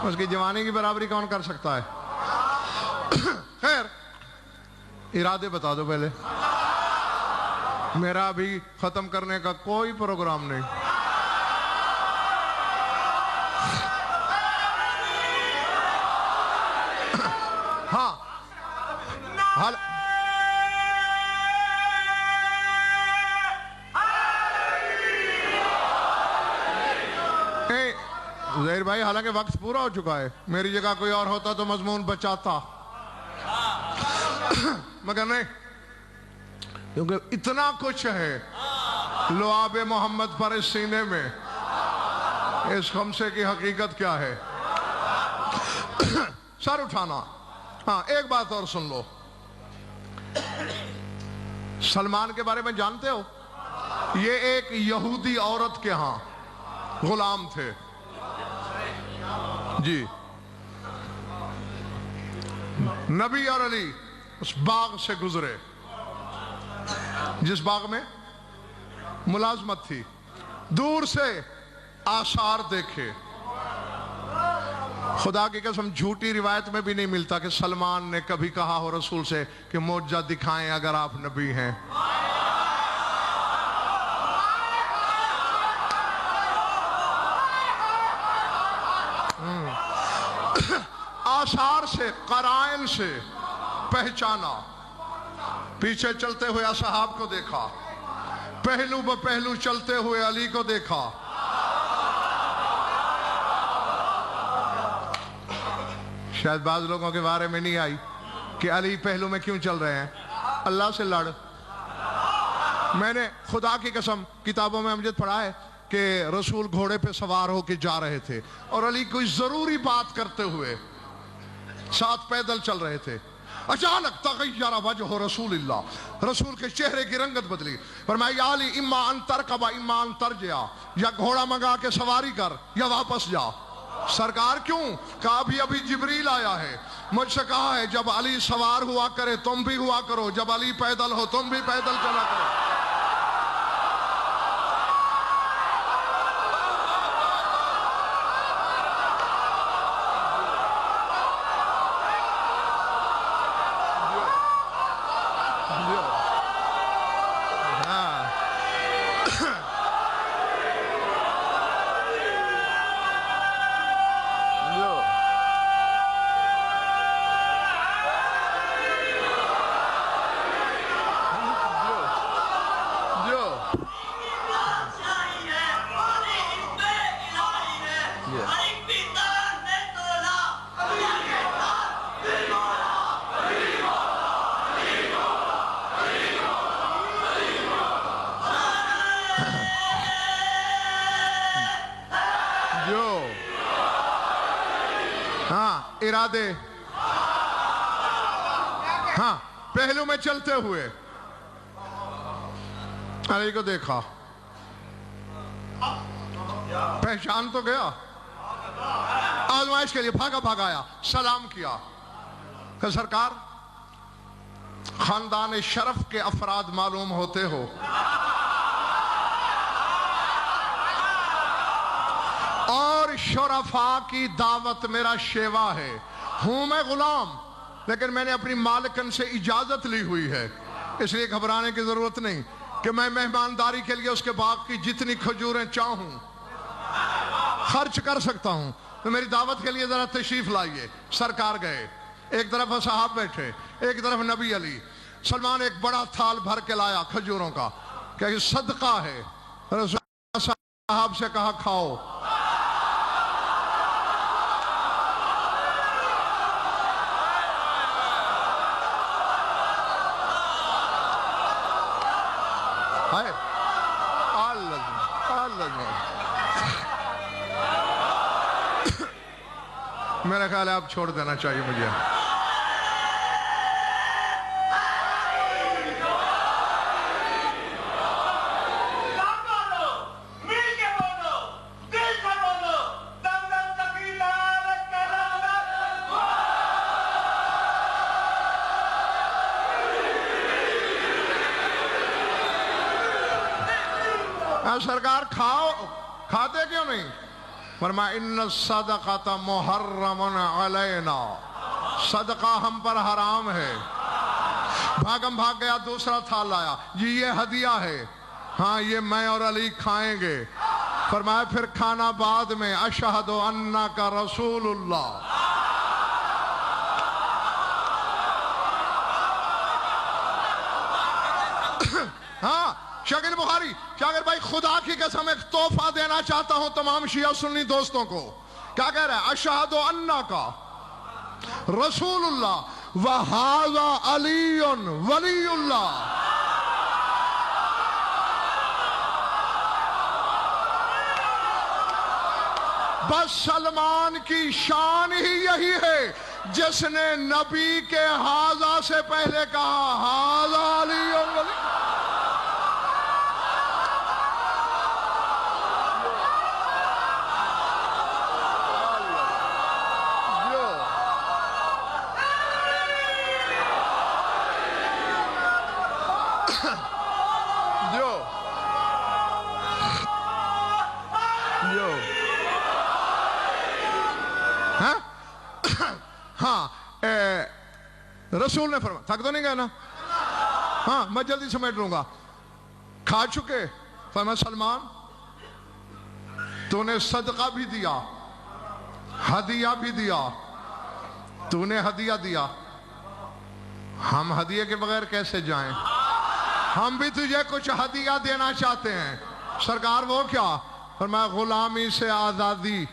اس کی جوانی کی برابری کون کر سکتا ہے؟ خیر، ارادے بتا دو پہلے. میرا بھی ختم کرنے کا کوئی پروگرام نہیں. ہاں زہیر بھائی، حالانکہ وقت پورا ہو چکا ہے، میری جگہ کوئی اور ہوتا تو مضمون بچاتا، مگر نہیں، کیونکہ اتنا کچھ ہے لعاب محمد پر اس سینے میں. اس خمسے کی حقیقت کیا ہے؟ سر اٹھانا. ہاں ایک بات اور سن لو، سلمان کے بارے میں جانتے ہو؟ یہ ایک یہودی عورت کے ہاں غلام تھے جی. نبی اور علی اس باغ سے گزرے جس باغ میں ملازمت تھی. دور سے آثار دیکھے. خدا کی قسم جھوٹی روایت میں بھی نہیں ملتا کہ سلمان نے کبھی کہا ہو رسول سے کہ معجزہ دکھائیں اگر آپ نبی ہیں. آثار سے، قرائن سے پہچانا، پیچھے چلتے ہوئے اصحاب کو دیکھا، پہلو بہ پہلو چلتے ہوئے علی کو دیکھا، شاید بعض لوگوں کے بارے میں نہیں آئی کہ علی پہلو میں کیوں چل رہے ہیں، اللہ سے لڑ۔ میں نے خدا کی قسم کتابوں میں امجد پڑھا ہے کہ رسول گھوڑے پہ سوار ہو کے جا رہے تھے اور علی کوئی ضروری بات کرتے ہوئے ساتھ پیدل چل رہے تھے، اچانک تغیر وجہ رسول اللہ، رسول کے چہرے کی رنگت بدلی، فرمایا یا علی اما ان ترکب اما ان ترجع، یا گھوڑا منگا کے سواری کر یا واپس جا۔ سرکار کیوں؟ کہا ابھی جبریل آیا ہے، مجھ سے کہا ہے جب علی سوار ہوا کرے تم بھی ہوا کرو، جب علی پیدل ہو تم بھی پیدل چلا کرو۔ ارادے، ہاں پہلو میں چلتے ہوئے علی کو دیکھا، پہچان تو گیا، آزمائش کے لیے بھاگا آیا، سلام کیا کہ سرکار خاندان شرف کے افراد معلوم ہوتے ہو، اور شرفاء کی دعوت میرا شیوا ہے، ہوں میں غلام لیکن میں نے اپنی مالکن سے اجازت لی ہوئی ہے، اس لیے گھبرانے کی ضرورت نہیں کہ میں مہمانداری کے لیے اس کے باغ کی جتنی کھجوریں چاہوں خرچ کر سکتا ہوں، تو میری دعوت کے لیے ذرا تشریف لائیے۔ سرکار گئے، ایک طرف اصحاب بیٹھے، ایک طرف نبی علی۔ سلمان ایک بڑا تھال بھر کے لایا کھجوروں کا کہ یہ صدقہ ہے، رسول صاحب سے کہا کھاؤ۔ میرا خیال ہے آپ چھوڑ دینا چاہیے مجھے۔ سرکار کھاؤ، کھاتے کیوں نہیں؟ فرمایا ان الصدقۃ محرم علینا، صدقہ ہم پر حرام ہے۔ بھاگ گیا، دوسرا تھال لایا، جی یہ ہدیہ ہے، ہاں یہ میں اور علی کھائیں گے۔ فرمایا پھر کھانا بعد میں، اشہد انک رسول اللہ۔ ہاں شاگرد بخاری، شاگرد بھائی خدا کی قسم ایک تحفہ دینا چاہتا ہوں تمام شیعہ سنی دوستوں کو۔ کیا کہہ رہا ہے؟ اشہد انک رسول اللہ وہذا علی ولی اللہ۔ بس سلمان کی شان ہی یہی ہے جس نے نبی کے ہاذا سے پہلے کہا ہاذا علی ولی۔ رسول نے فرمایا، تھک تو نہیں گیا نا؟ ہاں میں جلدی سمیٹ لوں گا۔ کھا چکے؟ فرمایا سلمان تو نے صدقہ بھی دیا، ہدیہ بھی دیا، تو نے ہدیہ دیا، ہم ہدیے کے بغیر کیسے جائیں؟ ہم بھی تجھے کچھ ہدیہ دینا چاہتے ہیں۔ سرکار وہ کیا؟ فرمایا غلامی سے آزادی۔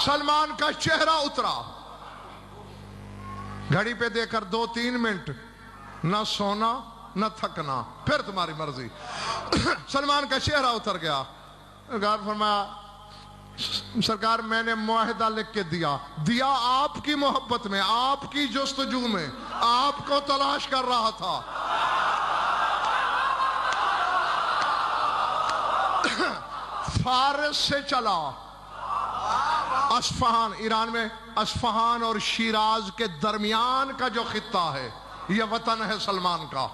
سلمان کا چہرہ اترا، گھڑی پہ دے کر 2-3 منٹ، نہ سونا نہ تھکنا، پھر تمہاری مرضی۔ سلمان کا چہرہ اتر گیا۔ سرکار فرمایا سرکار میں نے معاہدہ لکھ کے دیا آپ کی محبت میں، آپ کی جستجو میں، آپ کو تلاش کر رہا تھا۔ فارس سے چلا اصفہان، ایران میں اصفہان اور شیراز کے درمیان کا جو خطہ ہے یہ وطن ہے سلمان کا۔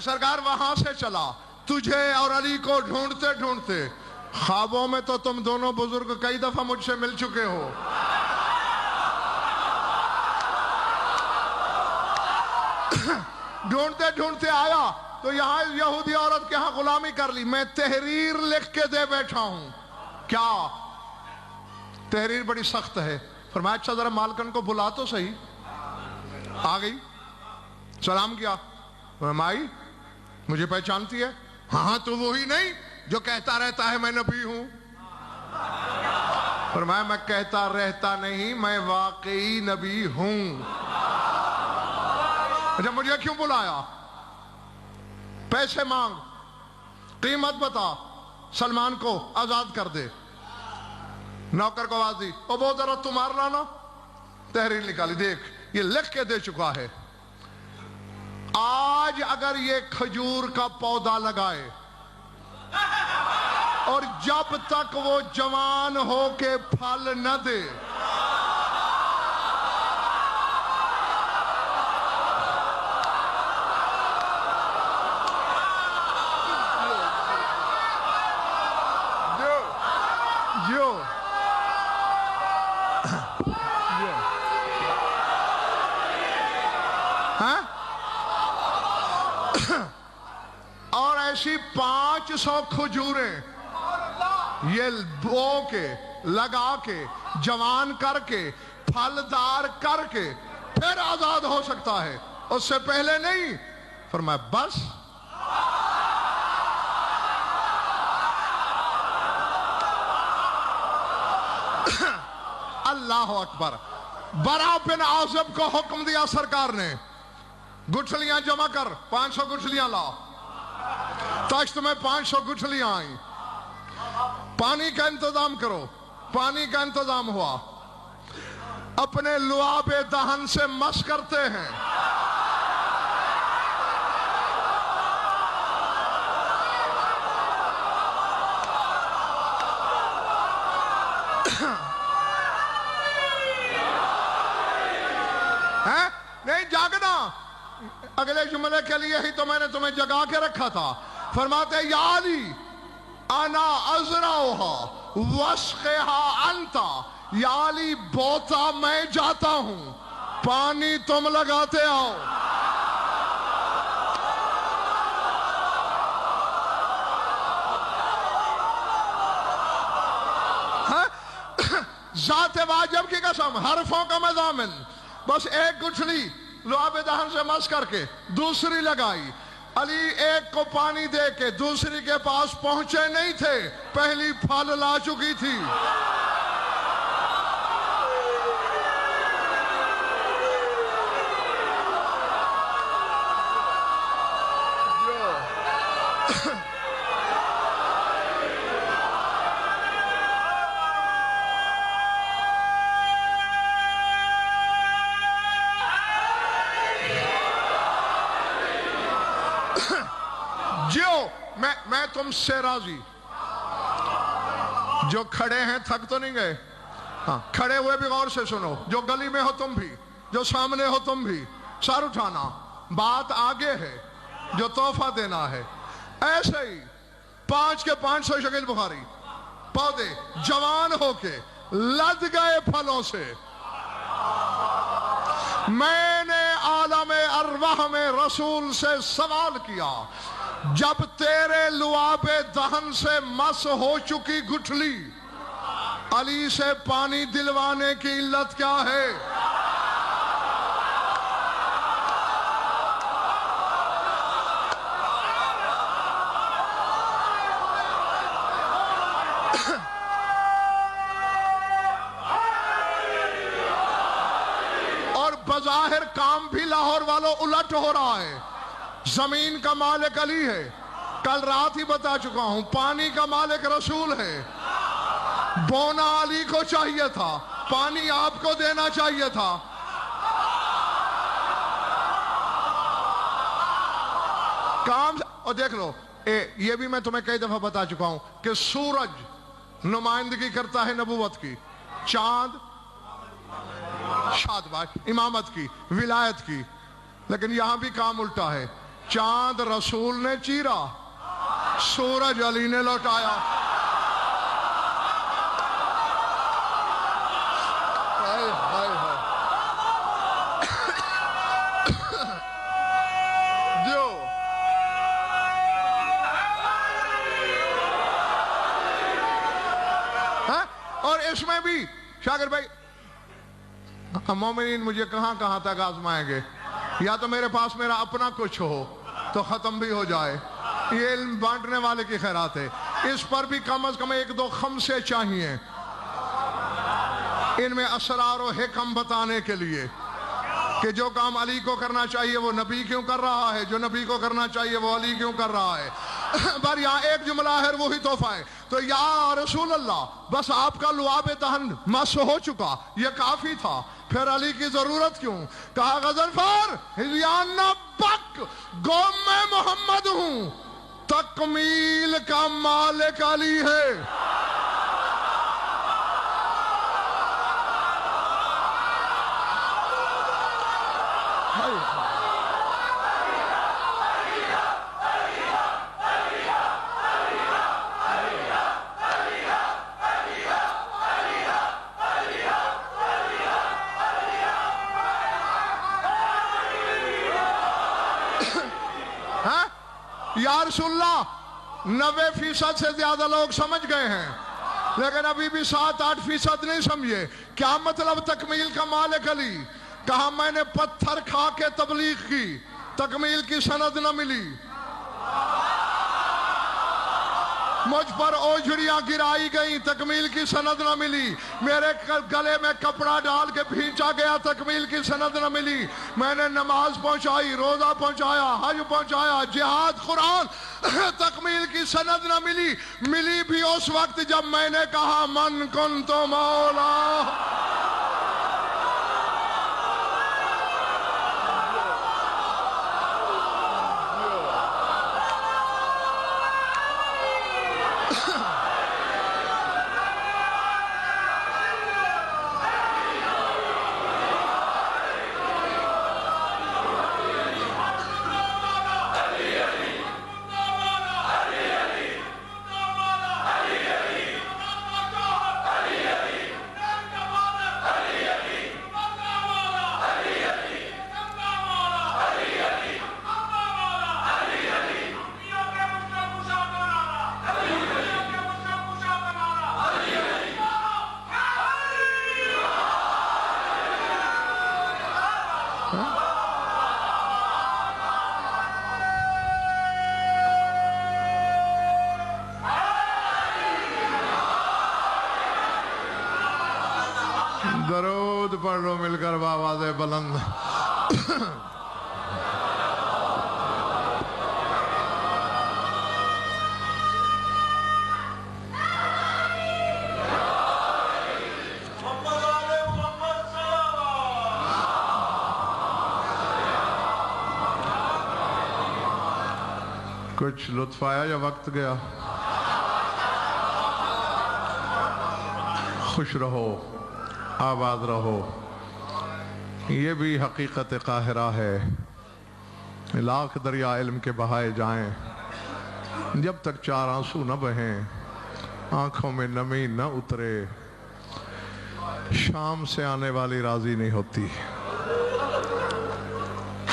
سرکار وہاں سے چلا، تجھے اور علی کو ڈھونڈتے ڈھونڈتے، خوابوں میں تو تم دونوں بزرگ کئی دفعہ مجھ سے مل چکے ہو، ڈھونڈتے ڈھونڈتے آیا تو یہاں یہودی عورت کے ہاں غلامی کر لی۔ میں تحریر لکھ کے دے بیٹھا ہوں۔ کیا تحریر؟ بڑی سخت ہے۔ فرمایا اچھا ذرا مالکن کو بلا تو صحیح۔ آ گئی، سلام کیا۔ مائی مجھے پہچانتی ہے؟ ہاں تو وہی نہیں جو کہتا رہتا ہے میں نبی ہوں؟ فرمایا میں کہتا رہتا نہیں، میں واقعی نبی ہوں۔ اچھا مجھے کیوں بلایا؟ پیسے مانگ، قیمت بتا، سلمان کو آزاد کر دے۔ نوکر کو آواز دی، او بہت ذرا تمہار لانا۔ تحریر نکالی، دیکھ یہ لکھ کے دے چکا ہے۔ آج اگر یہ کھجور کا پودا لگائے اور جب تک وہ جوان ہو کے پھل نہ دے، اور ایسی 500 کھجوریں یہ بو کے، لگا کے، جوان کر کے، پھلدار کر کے پھر آزاد ہو سکتا ہے، اس سے پہلے نہیں۔ فرمایا بس اللہ اکبر۔ برا بن عازب کو حکم دیا سرکار نے، گٹھلیاں جمع کر، 500 گٹھلیاں لا۔ تشت میں 500 گٹھلیاں آئیں۔ پانی کا انتظام کرو، پانی کا انتظام ہوا۔ اپنے لعاب دہن سے مس کرتے ہیں۔ نہیں جاگنا، اگلے جملے کے لیے ہی تو میں نے تمہیں جگا کے رکھا تھا۔ فرماتے یا علی انا ازرعها واسقها انت، یا علی بوتا میں جاتا ہوں، پانی تم لگاتے آؤ۔ ذات واجب کی قسم، حرفوں کا مضامن، بس ایک گٹھلی لعاب دہن سے مس کر کے دوسری لگائی۔ علی ایک کو پانی دے کے دوسری کے پاس پہنچے نہیں تھے، پہلی پھل لا چکی تھی۔ میں تم سے راضی۔ جو کھڑے ہیں تھک تو نہیں گئے؟ ہاں کھڑے ہوئے بھی غور سے سنو، جو گلی میں ہو تم بھی، جو سامنے ہو تم بھی، سر اٹھانا، بات آگے ہے، جو تحفہ دینا ہے۔ ایسے ہی 5 کے 500 شکیل بخاری پودے جوان ہو کے لد گئے پھلوں سے۔ میں نے عالم ارواح میں رسول سے سوال کیا، جب تیرے لعاب دہن سے مس ہو چکی گٹھلی علی سے پانی دلوانے کی علت کیا ہے؟ اور بظاہر کام بھی لاہور والوں الٹ ہو رہا ہے. زمین کا مالک علی ہے، کل رات ہی بتا چکا ہوں. پانی کا مالک رسول ہے. بونا علی کو چاہیے تھا، پانی آپ کو دینا چاہیے تھا. کام. اور دیکھ لو یہ بھی میں تمہیں کئی دفعہ بتا چکا ہوں کہ سورج نمائندگی کرتا ہے نبوت کی، چاند شاد بھائی امامت کی، ولایت کی. لیکن یہاں بھی کام الٹا ہے. چاند رسول نے چیرا، سورج علی نے لوٹایا. اور اس میں بھی شاکر بھائی مومنین مجھے کہاں کہاں تک آزمائیں گے. یا تو میرے پاس میرا اپنا کچھ ہو تو ختم بھی ہو جائے. یہ علم بانٹنے والے کی خیرات ہے. اس پر بھی کم از کم 1-2 خمسے چاہیے ان میں اسرار و حکم بتانے کے لیے کہ جو کام علی کو کرنا چاہیے وہ نبی کیوں کر رہا ہے، جو نبی کو کرنا چاہیے وہ علی کیوں کر رہا ہے. پر یہاں ایک جملہ ہے وہی تحفہ ہے. تو یا رسول اللہ بس آپ کا لعاب دہن مس ہو چکا، یہ کافی تھا، پھر علی کی ضرورت کیوں؟ کہا غضنفر ہریانہ بک گو میں محمد ہوں، تکمیل کا مالک علی ہے. یا رسول اللہ 90% سے زیادہ لوگ سمجھ گئے ہیں، لیکن ابھی بھی 7-8% نہیں سمجھے. کیا مطلب تکمیل کا مالک علی؟ کہا میں نے پتھر کھا کے تبلیغ کی، تکمیل کی سند نہ ملی. مجھ پر اوجھڑیاں گرائی گئیں، تکمیل کی سند نہ ملی. میرے گلے میں کپڑا ڈال کے بھینچا گیا، تکمیل کی سند نہ ملی. میں نے نماز پہنچائی، روزہ پہنچایا، حج پہنچایا، جہاد، قرآن، تکمیل کی سند نہ ملی. ملی بھی اس وقت جب میں نے کہا من کنت مولا. درود پڑھ لو مل کر بآواز بلند. کچھ لطف آیا یا وقت گیا؟ خوش رہو، آباد رہو. یہ بھی حقیقت قاہرہ ہے. لاکھ دریا علم کے بہائے جائیں، جب تک 4 آنسو نہ بہیں، آنکھوں میں نمی نہ اترے، شام سے آنے والی راضی نہیں ہوتی.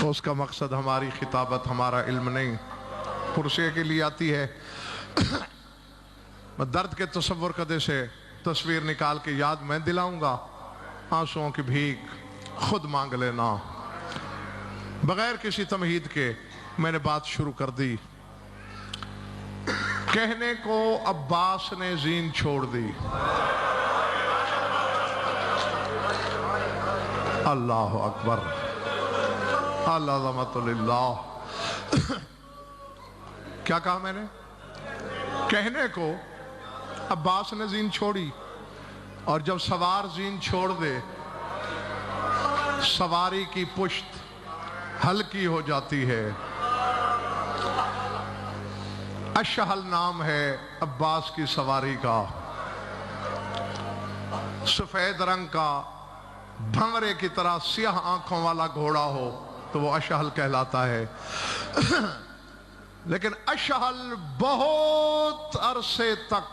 اس کا مقصد ہماری خطابت، ہمارا علم نہیں، پرسے کے لیے آتی ہے. درد کے تصور کدے سے تصویر نکال کے یاد میں دلاؤں گا، آنسوؤں کی بھیک خود مانگ لینا۔ بغیر کسی تمہید کے میں نے بات شروع کر دی۔ کہنے کو عباس نے زین چھوڑ دی۔ اللہ اکبر، العظمت للہ۔ کیا کہا میں نے؟ کہنے کو عباس نے زین چھوڑی، اور جب سوار زین چھوڑ دے سواری کی پشت ہلکی ہو جاتی ہے۔ اشہل نام ہے عباس کی سواری کا، سفید رنگ کا بھنورے کی طرح سیاہ آنکھوں والا گھوڑا ہو تو وہ اشہل کہلاتا ہے۔ لیکن اشہل بہت عرصے تک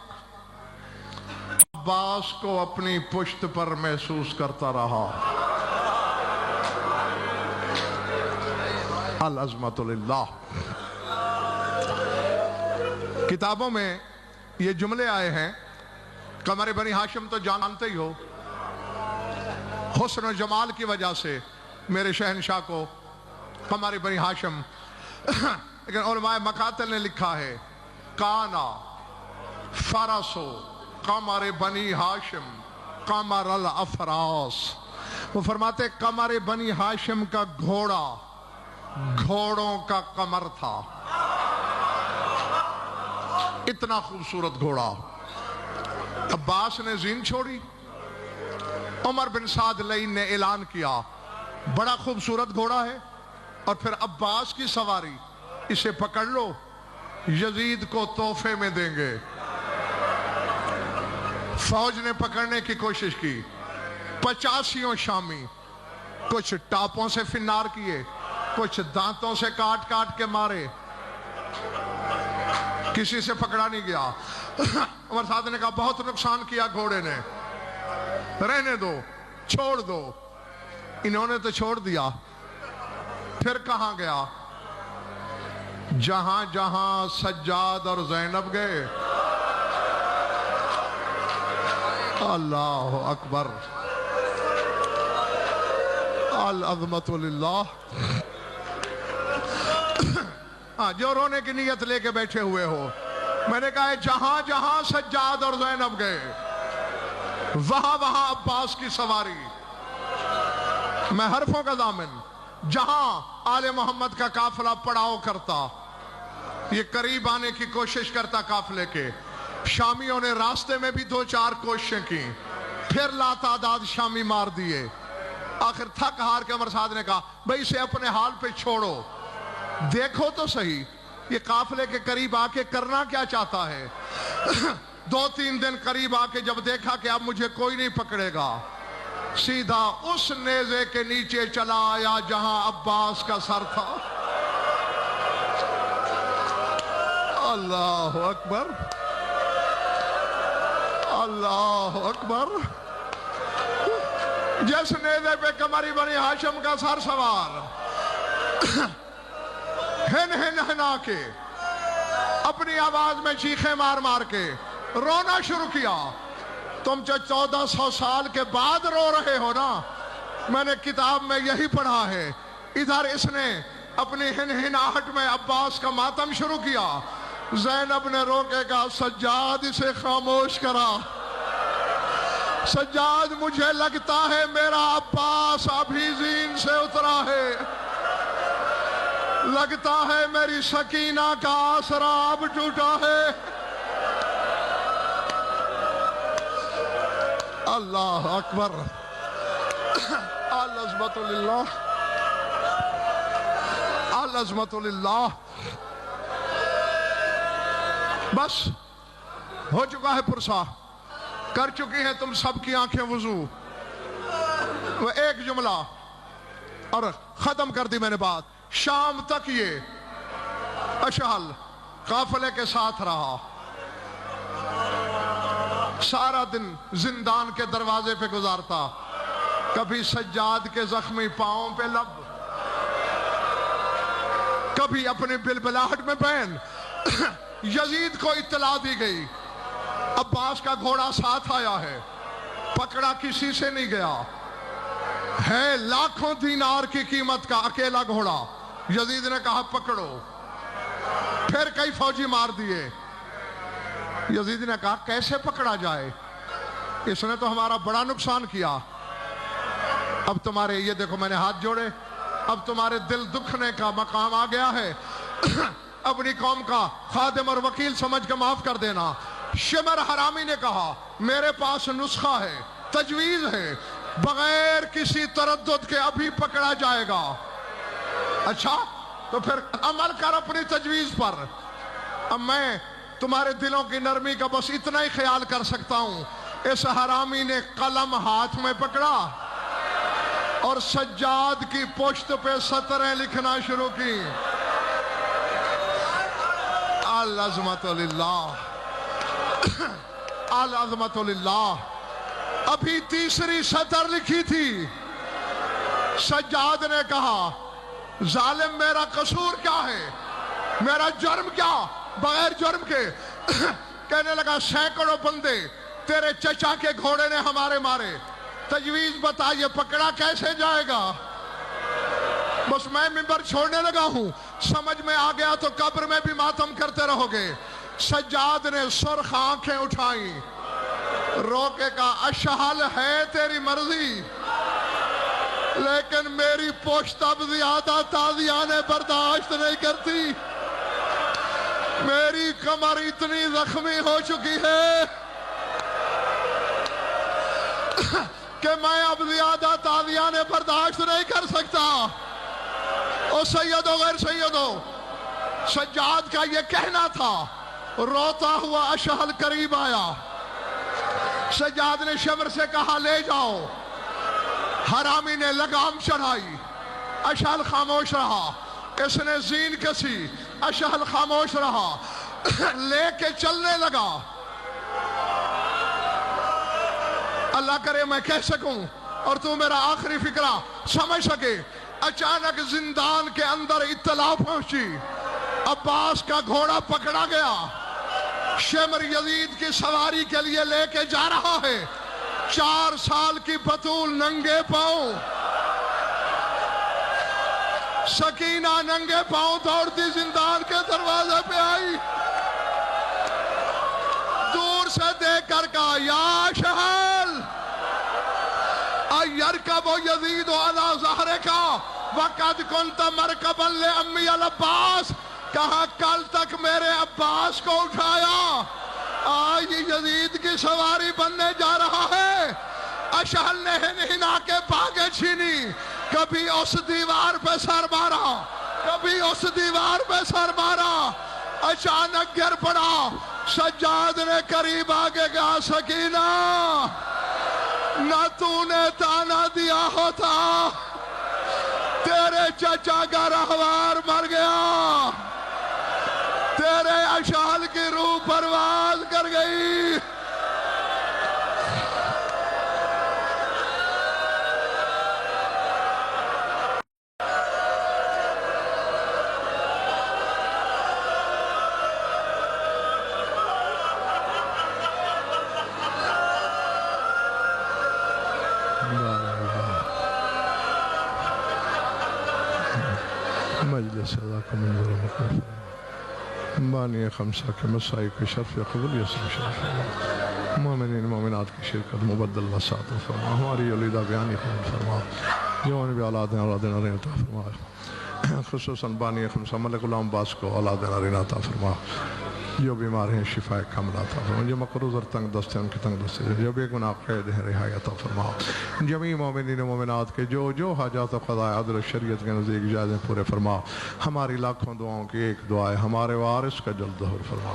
عباس کو اپنی پشت پر محسوس کرتا رہا۔ العظمت للہ۔ کتابوں میں یہ جملے آئے ہیں، قمر بنی ہاشم تو جانتے ہی ہو، حسن و جمال کی وجہ سے میرے شہنشاہ کو قمر بنی ہاشم، لیکن علماء مقاتل نے لکھا ہے کانا فرسو قمر بنی ہاشم قمر الافراس۔ وہ فرماتے قمر بنی ہاشم کا گھوڑا گھوڑوں کا قمر تھا، اتنا خوبصورت گھوڑا۔ عباس نے زین چھوڑی، عمر بن سعد لعین نے اعلان کیا بڑا خوبصورت گھوڑا ہے، اور پھر عباس کی سواری، اسے پکڑ لو، یزید کو تحفے میں دیں گے۔ فوج نے پکڑنے کی کوشش کی، 85 شامی، کچھ ٹاپوں سے فنار کیے، کچھ دانتوں سے کاٹ کاٹ کے مارے، کسی سے پکڑا نہیں گیا۔ عمر سعد نے کہا بہت نقصان کیا گھوڑے نے، رہنے دو، چھوڑ دو۔ انہوں نے تو چھوڑ دیا، پھر کہاں گیا؟ جہاں جہاں سجاد اور زینب گئے۔ اللہ اکبر، العظمت للہ۔ جو رونے کی نیت لے کے بیٹھے ہوئے ہو، میں نے کہا ہے جہاں جہاں سجاد اور زینب گئے وہاں وہاں عباس کی سواری۔ میں حرفوں کا ضامن، جہاں آل محمد کا قافلہ پڑاؤ کرتا، یہ قریب آنے کی کوشش کرتا قافلے کے، شامیوں نے راستے میں بھی 2-4 کوششیں کی، پھر لا تعداد شامی مار دیے۔ آخر تھک ہار کے عمر سعد نے کہا بھئی اسے اپنے حال پہ چھوڑو، دیکھو تو صحیح یہ قافلے کے قریب آ کے کرنا کیا چاہتا ہے۔ 2-3 دن قریب آ کے جب دیکھا کہ اب مجھے کوئی نہیں پکڑے گا، سیدھا اس نیزے کے نیچے چلا آیا جہاں عباس کا سر تھا۔ اللہ اکبر، اللہ اکبر۔ جس نیزے پہ قمر بنی ہاشم کا سر سوار ہن ہن ہنا کے اپنی آواز میں چیخیں مار مار کے رونا شروع کیا۔ تم جو 1400 سال کے بعد رو رہے ہو نا، میں نے کتاب میں یہی پڑھا ہے۔ ادھر اس نے اپنی ہن ہناہٹ میں عباس کا ماتم شروع کیا، زینب نے رو کے کہا سجاد اسے خاموش کرا، سجاد مجھے لگتا ہے میرا عباس ابھی زین سے اترا ہے، لگتا ہے میری سکینہ کا آسرا اب ٹوٹا ہے۔ اللہ اکبر، العظمت للہ، العظمت للہ۔ بس ہو چکا ہے پرسا، کر چکی ہیں تم سب کی آنکھیں وضو۔ وہ ایک جملہ اور ختم کر دی میں نے بات۔ شام تک یہ اشہل قافلے کے ساتھ رہا، سارا دن زندان کے دروازے پہ گزارتا، کبھی سجاد کے زخمی پاؤں پہ لب، کبھی اپنے بلبلاہٹ میں بین۔ یزید کو اطلاع دی گئی عباس کا گھوڑا ساتھ آیا ہے، پکڑا کسی سے نہیں گیا، ہے لاکھوں دینار کی قیمت کا اکیلا گھوڑا۔ یزید نے کہا پکڑو، پھر کئی فوجی مار دیے۔ یزید نے کہا کیسے پکڑا جائے، اس نے تو ہمارا بڑا نقصان کیا، اب تمہارے یہ دیکھو میں نے ہاتھ جوڑے، اب تمہارے دل دکھنے کا مقام آ گیا ہے، اپنی قوم کا خادم اور وکیل سمجھ کے معاف کر دینا۔ شمر حرامی نے کہا میرے پاس نسخہ ہے، تجویز ہے، بغیر کسی تردد کے ابھی پکڑا جائے گا۔ اچھا تو پھر عمل کر اپنی تجویز پر۔ اب میں تمہارے دلوں کی نرمی کا بس اتنا ہی خیال کر سکتا ہوں۔ اس حرامی نے قلم ہاتھ میں پکڑا اور سجاد کی پشت پہ سطریں لکھنا شروع کی، العظمت للہ، العظمت للہ۔ ابھی تیسری سطر لکھی تھی، سجاد نے کہا ظالم میرا قصور کیا ہے، میرا جرم کیا، بغیر جرم کے؟ کہنے لگا سینکڑوں بندے تیرے چچا کے گھوڑے نے ہمارے مارے، تجویز بتا یہ پکڑا کیسے جائے گا؟ بس میں منبر چھوڑنے لگا ہوں، سمجھ میں آ گیا تو قبر میں بھی ماتم کرتے رہو گے۔ سجاد نے سرخ آنکھیں اٹھائیں، رو کے کہا اشہل ہے تیری مرضی، لیکن میری پشت اب زیادہ تازیانیں برداشت نہیں کرتی، میری کمر اتنی زخمی ہو چکی ہے کہ میں اب زیادہ تازیانیں برداشت نہیں کر سکتا۔ او سیدو غیر سیدو، سجاد کا یہ کہنا تھا، روتا ہوا اشہل قریب آیا، سجاد نے شمر سے کہا لے جاؤ، حرامی نے لگام چڑھائی، اشہل خاموش رہا، اس نے زین کسی، اشہل خاموش رہا، لے کے چلنے لگا۔ اللہ کرے میں کہہ سکوں اور تو میرا آخری فکرہ سمجھ سکے۔ اچانک زندان کے اندر اطلاع پہنچی، عباس کا گھوڑا پکڑا گیا، شمر یزید کی سواری کے لیے لے کے جا رہا ہے، 4 سال کی بطول ننگے پاؤں، سکینہ ننگے پاؤں دوڑتی زندان کے دروازے پہ آئی، دور سے دیکھ کر کہا یا شہل ایرکب یزید علی ظہرک وقد کنت مرکبا لأمی العباس، کہا کل تک میرے عباس کو اٹھایا، آج یزید کی سواری بننے جا رہا ہے۔ اشہل نے ہنا کے باگیں چھینی، کبھی اس دیوار پہ سر مارا، کبھی اس دیوار پہ سر مارا، اچانک گر پڑا۔ سجاد نے قریب آگے کہا سکینہ نہ تو نے تانا دیا ہوتا، تیرے چچا کا رہوار مر گیا، تیرے اشہل کی روح پرواز کر گئی۔ مجلس اللہ کا منظور مقرر بانی خمسہ کے مسائی کے شرف قبولیت سے شرف، مومنین مومنات کی شرکت مبدل اللہ ساتھ فرما، ہماری علیدہ بیانی خون فرما، جوان بھی اولادیں اولادیں رینتا فرما، خصوصاً بانی خمسہ ملک اللہ عباس کو اولادیں رینتا فرما، جو بیمار ہیں شفاء کامل عطا فرما، جو مقروض اور تنگ دست ہیں ان کی تنگ دستی جو بے گناہ قید ہیں رہائی عطا فرما، جمیع مومنین و مومنات کے جو حاجات و قضاء عدل و شریعت کے نزدیک جائزیں پورے فرما، ہماری لاکھوں دعاؤں کی ایک دعا ہے، ہمارے وارث کا جلد ظہور فرما۔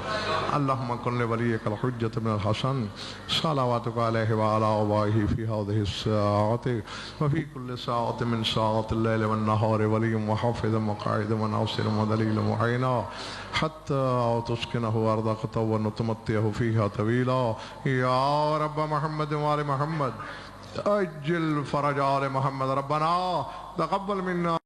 اللہم کن لولیک الحجت من الحسن صلواتک علیہ وعلا آبائہ فی هذه الساعة وفی کل ساعة من ساعات اللیل والنہار ولی وحافظ وقائد وناصر ودلیل معینا حتی تسکنہ ارضک ونتمتعہ فیہا طویلا یا رب محمد وآل محمد اجل فرج آل محمد ربنا تقبل منا